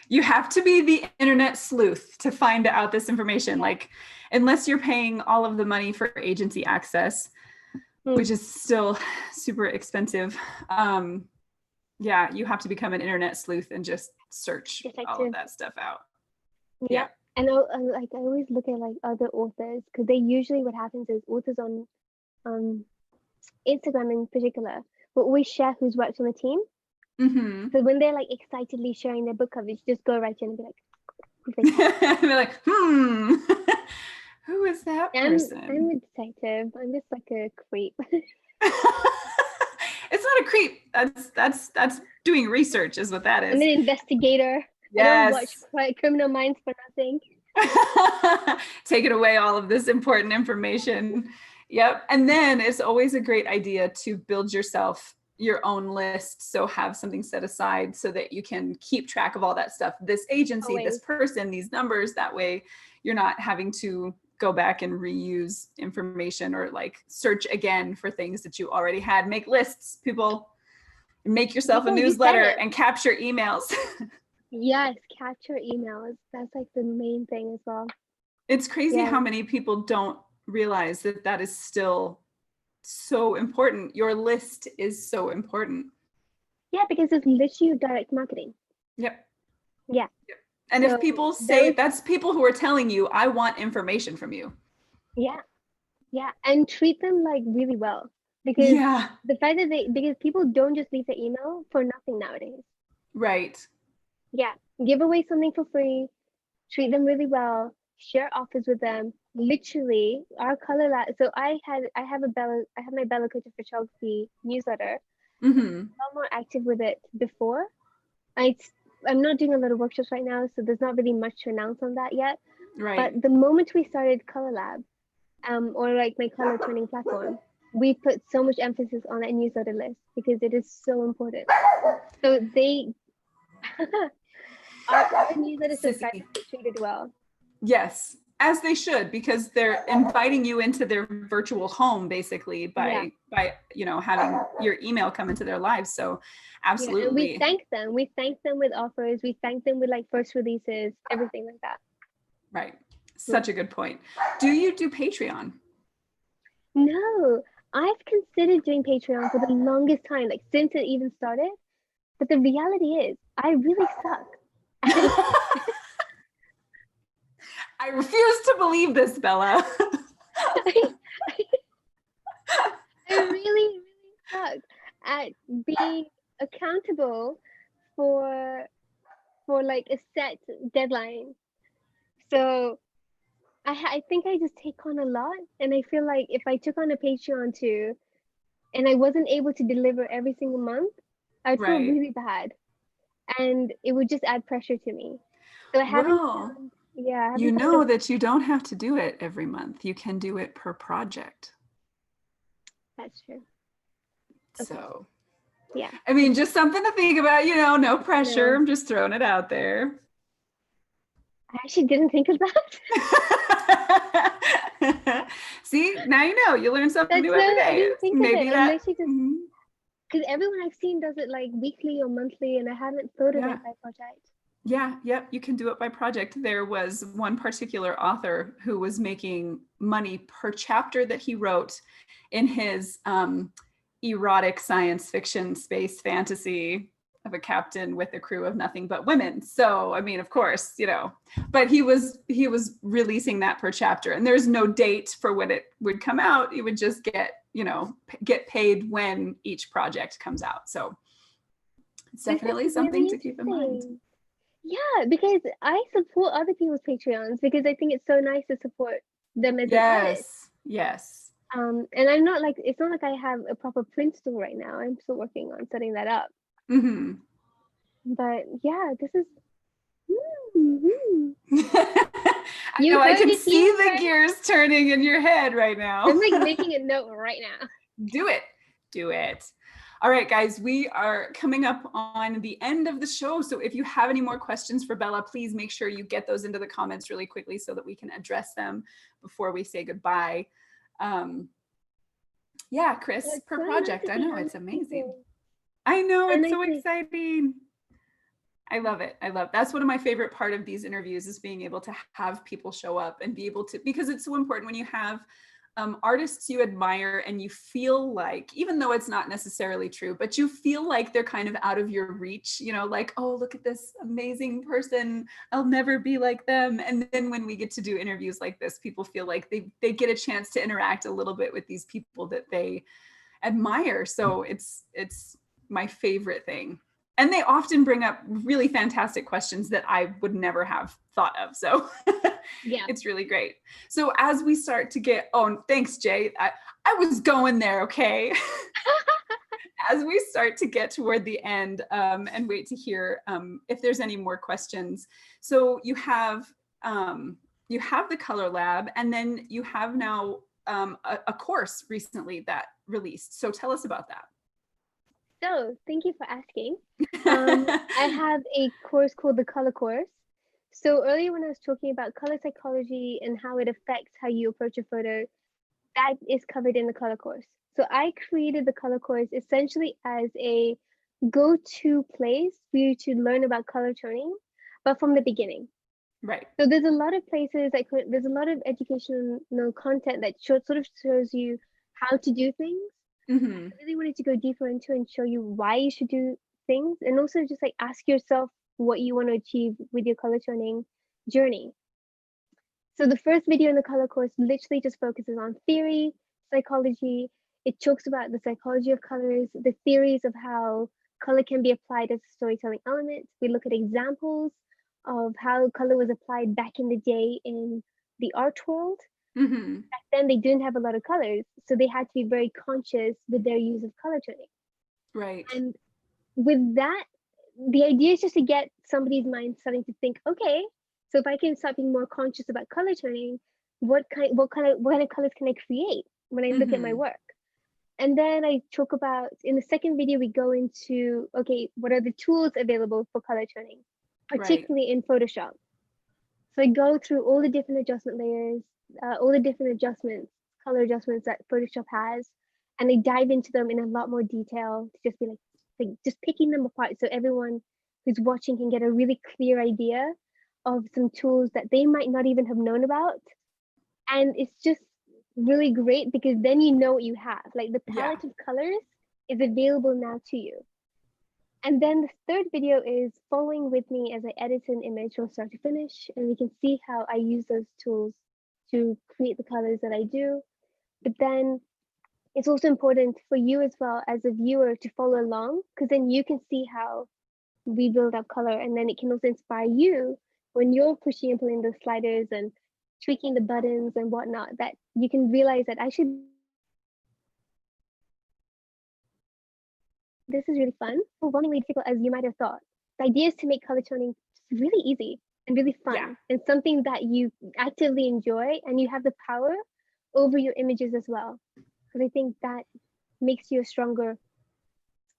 You have to be the internet sleuth to find out this information. Like, unless you're paying all of the money for agency access, which is still super expensive. Yeah, you have to become an internet sleuth and just search all of that stuff out. Yeah. And I always look at like other authors, because they usually, what happens is authors on Instagram in particular will always share who's worked on the team. Mm-hmm. So when they're like excitedly sharing their book covers, just go right in and be like, be like, who is that person? I'm a detective. I'm just like a creep. It's not a creep. That's doing research is what that is. I'm an investigator. Yes. I don't watch Criminal Minds for nothing. Taking away all of this important information. Yep. And then it's always a great idea to build yourself your own list. So have something set aside so that you can keep track of all that stuff. This agency, this person, these numbers, that way you're not having to go back and reuse information or like search again for things that you already had. Make lists, people. Make yourself a newsletter and capture emails. Yes, capture emails. That's like the main thing as well. It's crazy how many people don't realize that that is still so important. Your list is so important. Yeah, because it's literally direct marketing. Yep. Yeah. Yep. And so if people say, that's people who are telling you, I want information from you. Yeah. Yeah. And treat them like really well. Because the fact that because people don't just leave their email for nothing nowadays. Right. Yeah. Give away something for free. Treat them really well. Share offers with them. Literally, our color lab. So I have my Bella Culture Photography newsletter. Mm-hmm. I'm a lot more active with it before. I'm not doing a lot of workshops right now, so there's not really much to announce on that yet. Right. But the moment we started Color Lab, or like my color turning platform, we put so much emphasis on that newsletter list because it is so important. So our newsletter subscribers get treated well. Yes, as they should, because they're inviting you into their virtual home basically by having your email come into their lives. So absolutely. Yeah, and we thank them with offers, we thank them with like first releases, everything like that. Right. Such a good point. Do you do Patreon? No, I've considered doing Patreon for the longest time, like since it even started. But the reality is, I really suck. I refuse to believe this, Bella. I, I really, really suck at being accountable for like a set deadline. So I think I just take on a lot, and I feel like if I took on a Patreon too, and I wasn't able to deliver every single month, I'd feel Right. really bad, and it would just add pressure to me. So I haven't Well, found, yeah, I you haven't found a know that you don't have to do it every month. You can do it per project. that's true. Okay, So, yeah, I mean, just something to think about, no I pressure. know. I'm just throwing it out there. I actually didn't think of that. See, now you know. You learn something That's new so every I day. didn't think of it. Maybe I that. literally just Mhm. because everyone I've seen does it like weekly or monthly, and I haven't thought of Yeah. it by project. Yeah, yep, you can do it by project. There was one particular author who was making money per chapter that he wrote in his erotic science fiction space fantasy of a captain with a crew of nothing but women. So, I mean, of course, but he was releasing that per chapter, and there's no date for when it would come out. You would just get paid when each project comes out. So, it's This definitely is really something to keep in mind. interesting. Yeah, because I support other people's Patreons because I think it's so nice to support them as an artist. Yes, yes. And I'm not like it's not like I have a proper print store right now. I'm still working on setting that up. Hmm. But yeah, this is mm-hmm. I You know I heard can it here see the first. gears turning in your head right I'm now. like making a note right now. Do it. Do it. All right, guys, we are coming up on the end of the show. So if you have any more questions for Bella, please make sure you get those into the comments really quickly so that we can address them before we say goodbye. Um, yeah, Chris, It's per so nice project. to I see know how it's many amazing. people. I know So it's nice so to exciting. I love it. That's one of my favorite part of these interviews is being able to have people show up and be able to, because it's so important when you have artists you admire and you feel like, even though it's not necessarily true, but you feel like they're kind of out of your reach, like, oh, look at this amazing person. I'll never be like them. And then when we get to do interviews like this, people feel like they get a chance to interact a little bit with these people that they admire. So it's my favorite thing. And they often bring up really fantastic questions that I would never have thought of. So yeah. it's really great. So as we start to get, oh, thanks, Jay. I was going there, okay? As we start to get toward the end and wait to hear if there's any more questions. So you have the Color Lab, and then you have now a course recently that released. So tell us about So thank you for asking. I that. have a course called the Color Course. So earlier when I was talking about color psychology and how it affects how you approach a photo, that is covered in the Color Course. So I created the Color Course essentially as a go-to place for you to learn about color toning, but from the beginning. Right. So there's a lot of places there's a lot of educational content that sort of shows you how to do things. Mm-hmm. I really wanted to go deeper into and show you why you should do things, and also just like ask yourself what you want to achieve with your color toning journey. So the first video in the color course literally just focuses on theory, psychology. It talks about the psychology of colors, the theories of how color can be applied as a storytelling element. We look at examples of how color was applied back in the day in the art world. Mm-hmm. Back then, they didn't have a lot of colors, so they had to be very conscious with their use of color toning. Right. And with that, the idea is just to get somebody's mind starting to think, okay, so if I can start being more conscious about color toning, what kind of colors can I create when I look at my Mm-hmm. work? And then I talk about in the second video we go into okay, what are the tools available for color toning, Right. particularly in Photoshop. So I go through all the different adjustment layers, all the different adjustments, color adjustments that Photoshop has, and I dive into them in a lot more detail to just be like just picking them apart so everyone who's watching can get a really clear idea of some tools that they might not even have known about. And it's just really great because then you know what you have. Like the Yeah. palette of colors is available now to you. And then the third video is following with me as I edit an image from start to finish, and we can see how I use those tools to create the colors that I do. But then it's also important for you as well as a viewer to follow along, because then you can see how we build up color, and then it can also inspire you when you're pushing and pulling the sliders and tweaking the buttons and whatnot, that you can realize that actually this is really fun, overwhelmingly difficult as you might have thought. The idea is to make color toning really easy and really fun, Yeah. and something that you actively enjoy, and you have the power over your images as well. Because I think that makes you a stronger,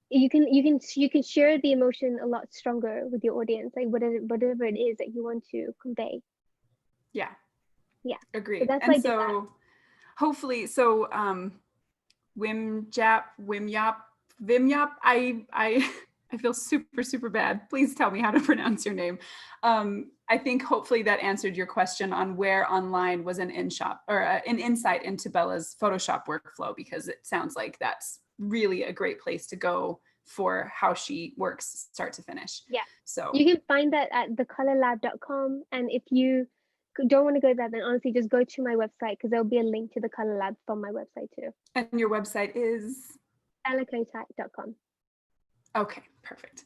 you can share the emotion a lot stronger with your audience, like whatever it is that you want to convey. Yeah. Yeah. Agree. So that's And why I did that. so hopefully, so Wim Yap, I feel super, super bad. Please tell me how to pronounce your name. I think hopefully that answered your question on where online was an in-shop or an insight into Bella's Photoshop workflow, because it sounds like that's really a great place to go for how she works start to finish. Yeah. So You can find that at thecolorlab.com. And if you don't want to go there, then honestly, just go to my website, because there'll be a link to the Color Lab from my website too. and your website is? Kotak.com. Okay, perfect.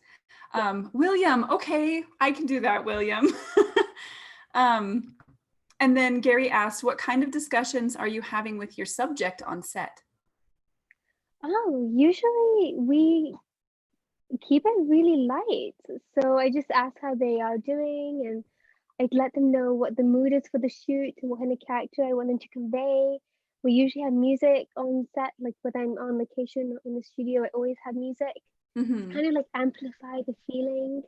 William, okay, I can do that, William. And then Gary asked, what kind of discussions are you having with your subject on set? Oh, usually we keep it really light. So I just ask how they are doing, and I let them know what the mood is for the shoot and what kind of character I want them to convey. We usually have music on set, like when I'm on location or in the studio, I always have music, Mm-hmm. kind of like amplify the feeling.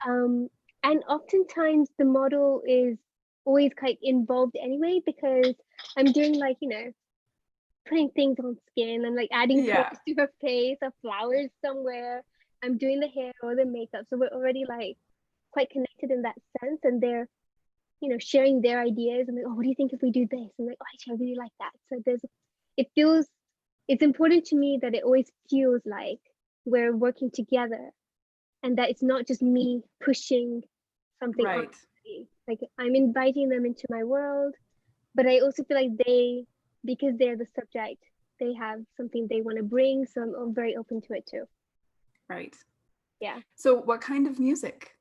And oftentimes the model is always quite involved anyway, because I'm doing like, putting things on skin and like adding Yeah, colors to her face or flowers somewhere. I'm doing the hair or the makeup. So we're already like quite connected in that sense. And they're, sharing their ideas. I'm like, oh, what do you think if we do this? I'm like, oh, actually, I really like that. So it feels, it's important to me that it always feels like we're working together, and that it's not just me pushing something on right. somebody. Like I'm inviting them into my world, but I also feel like because they're the subject, they have something they want to bring. So I'm very open to it too. Right. Yeah. So what kind of music?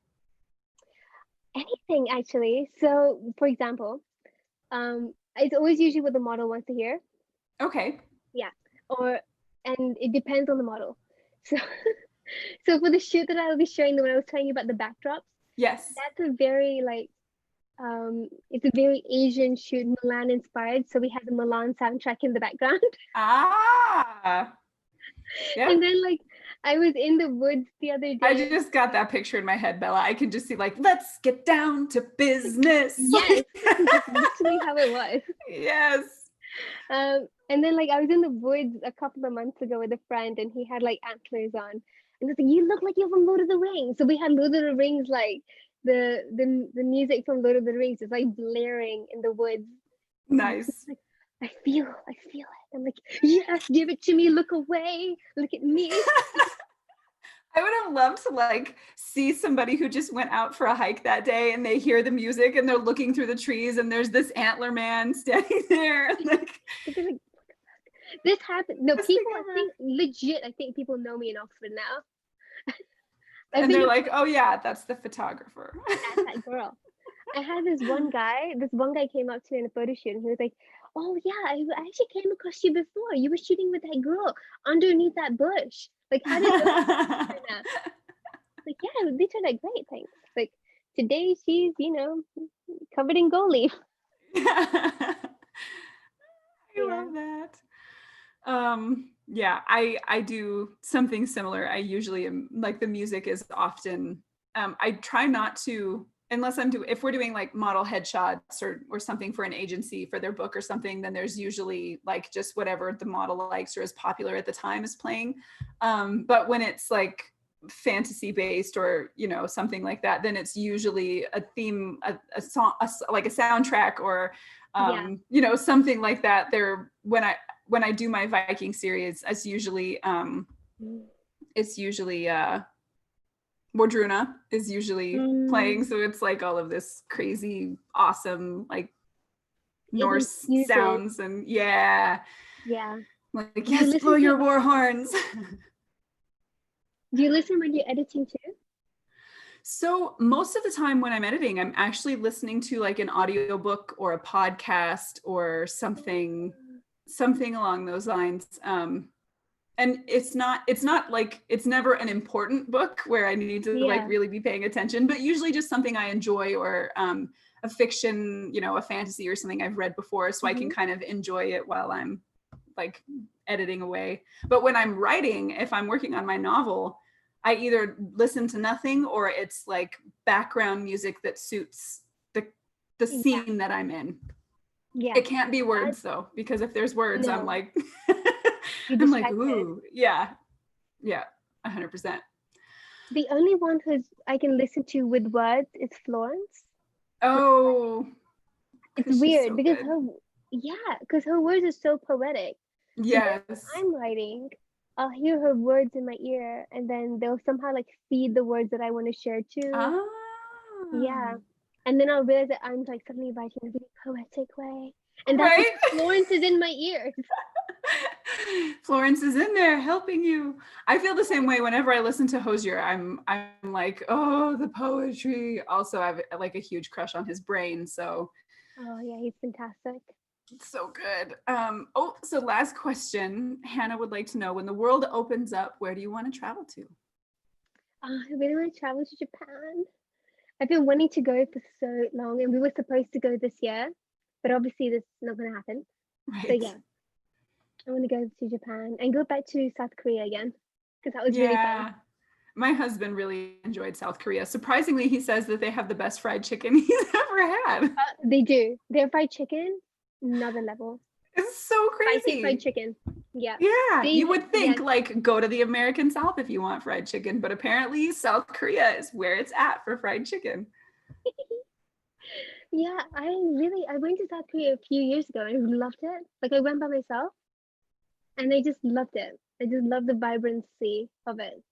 Anything actually. So for example, it's always usually what the model wants to hear. Okay. Yeah. And it depends on the model. So so for the shoot that I'll be showing them, when I was telling you about the backdrops, Yes. that's a very like it's a very Asian shoot, Milan inspired. So we had the Milan soundtrack in the background. Ah, And yep. then like I was in the woods the other I day. just got that picture in my head, Bella. I can just see like, let's get down to business. Yes, that's literally how it was. Yes. And then like I was in the woods a couple of months ago with a friend, and he had like antlers on, and I was like, "You look like you're from Lord of the Rings." So we had Lord of the Rings, like the music from Lord of the Rings is like blaring in the woods. Nice. Like, I feel it. I'm like, yes, give it to me. Look away. Look at me. I would have loved to like see somebody who just went out for a hike that day and they hear the music and they're looking through the trees and there's this antler man standing there and like They're like, this happened. No, best thing people, I ever. think legit, I think people know me in Oxford now. I've And been they're like, oh yeah, that's the photographer. That's that girl. I had this one guy came up to me in a photo shoot, and he was like, "Oh yeah, I actually came across you before. You were shooting with that girl underneath that bush. Like, how did those turn out?" Like, yeah, they turned out great, thanks. Like today she's, covered in gold leaf. I Yeah. love that. Yeah, I do something similar. I usually am like the music is often I try not to, unless if we're doing like model headshots or something for an agency for their book or something, then there's usually like just whatever the model likes or is popular at the time is playing. But when it's like fantasy based or something like that, then it's usually a theme, a song, like a soundtrack or Yeah. something like that. There when I do my Viking series, it's usually Mm. it's usually Wardruna is usually playing, Mm, so it's like all of this crazy, awesome, like it Norse infuses. sounds, and yeah, Yeah. like Do you yes, blow listen to your war horns. do you listen when you're editing too? So most of the time when I'm editing, I'm actually listening to like an audiobook or a podcast or something along those lines. And it's not like it's never an important book where I need to like Yeah. really be paying attention, but usually just something I enjoy, or a fiction, a fantasy or something I've read before, so I can Hmm. kind of enjoy it while I'm like editing away. But when I'm writing, if I'm working on my novel, I either listen to nothing or it's like background music that suits the Yeah. scene that I'm in. Yeah. It can't be That words though, because if there's words, I'm no, like you're I'm like, distracted. ooh, yeah, yeah, 100%. The only one who's I can listen to with words is Florence. Oh, It's because she's weird so because good. her words are so poetic. So then when Yes. I'm writing, I'll hear her words in my ear and then they'll somehow like feed the words that I want to share too. Ah, Yeah. And then I'll realize that I'm like suddenly writing in a really poetic way. And that's right. because Florence is in my ears. Florence is in there helping you. I feel the same way whenever I listen to Hosier. I'm like, oh, the poetry. Also, I have like a huge crush on his brain, so Oh yeah, he's fantastic. it's so good. So last question. Hannah would like to know, when the world opens up, where do you want to travel to? I really want to travel to Japan. I've been wanting to go for so long, and we were supposed to go this year, but obviously this is not going to happen. So Right. yeah, I want to go to Japan and go back to South Korea again because that was really fun. Yeah. My husband really enjoyed South Korea. Surprisingly, he says that they have the best fried chicken he's ever had. They do. Their fried chicken, another level. It's so Spicy fried crazy. chicken. Yeah. Yeah, you would Yeah. think like go to the American South if you want fried chicken, but apparently South Korea is where it's at for fried chicken. Yeah, I went to South Korea a few years ago and I loved it. Like I went by myself and I just loved it. I just love the vibrancy of it.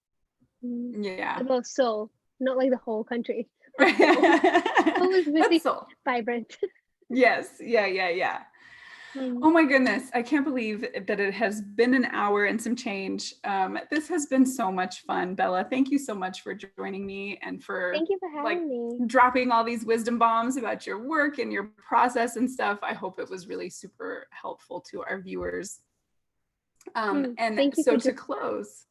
Mm. Yeah. Well, Seoul, not like the whole country, but Seoul. Seoul was That's really so. vibrant. Yes. Yeah, yeah, yeah. Mm. Oh my goodness. I can't believe that it has been an hour and some change. This has been so much fun, Bella. Thank you so much for joining me and for Thank you for like having me. dropping all these wisdom bombs about your work and your process and stuff. I hope it was really super helpful to our viewers. And Thank you for so to joining. close,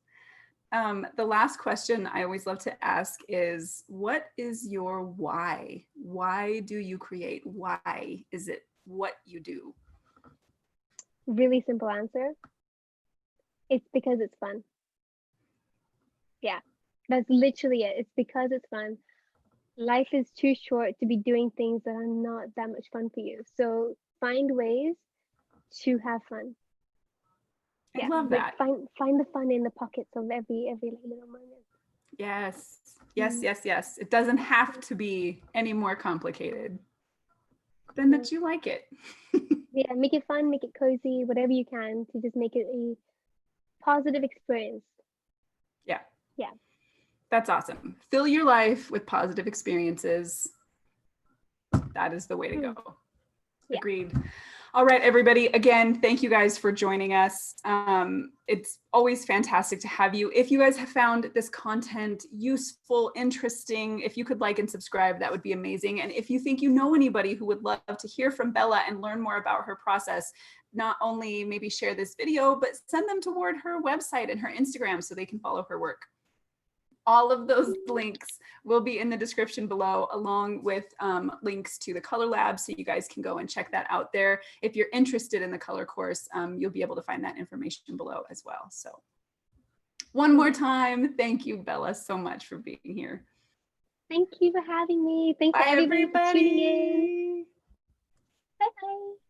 the last question I always love to ask is, what is your why? Why do you create? Why is it what you do? Really simple answer. It's because it's fun. Yeah, that's literally it. It's because it's fun. Life is too short to be doing things that are not that much fun for you. So find ways to have fun. I Yeah, love like that. find the fun in the pockets of every like, little moment. Yes, yes, Mm, yes, yes. It doesn't have to be any more complicated than yeah. that you like it. Yeah, make it fun, make it cozy, whatever you can to just make it a positive experience. Yeah, Yeah. that's awesome. Fill your life with positive experiences. That is the way to Mm, go. yeah. Agreed. All right, everybody. Again, thank you guys for joining us. It's always fantastic to have you. If you guys have found this content useful, interesting, if you could like and subscribe, that would be amazing. And if you think you know anybody who would love to hear from Bella and learn more about her process, not only maybe share this video, but send them toward her website and her Instagram so they can follow her work. All of those links will be in the description below, along with links to the Color Lab, so you guys can go and check that out there. If you're interested in the color course, you'll be able to find that information below as well. So one more time, thank you, Bella, so much for being here. Thank you for having me. Thanks Bye, to everybody for tuning in. everybody. Bye bye.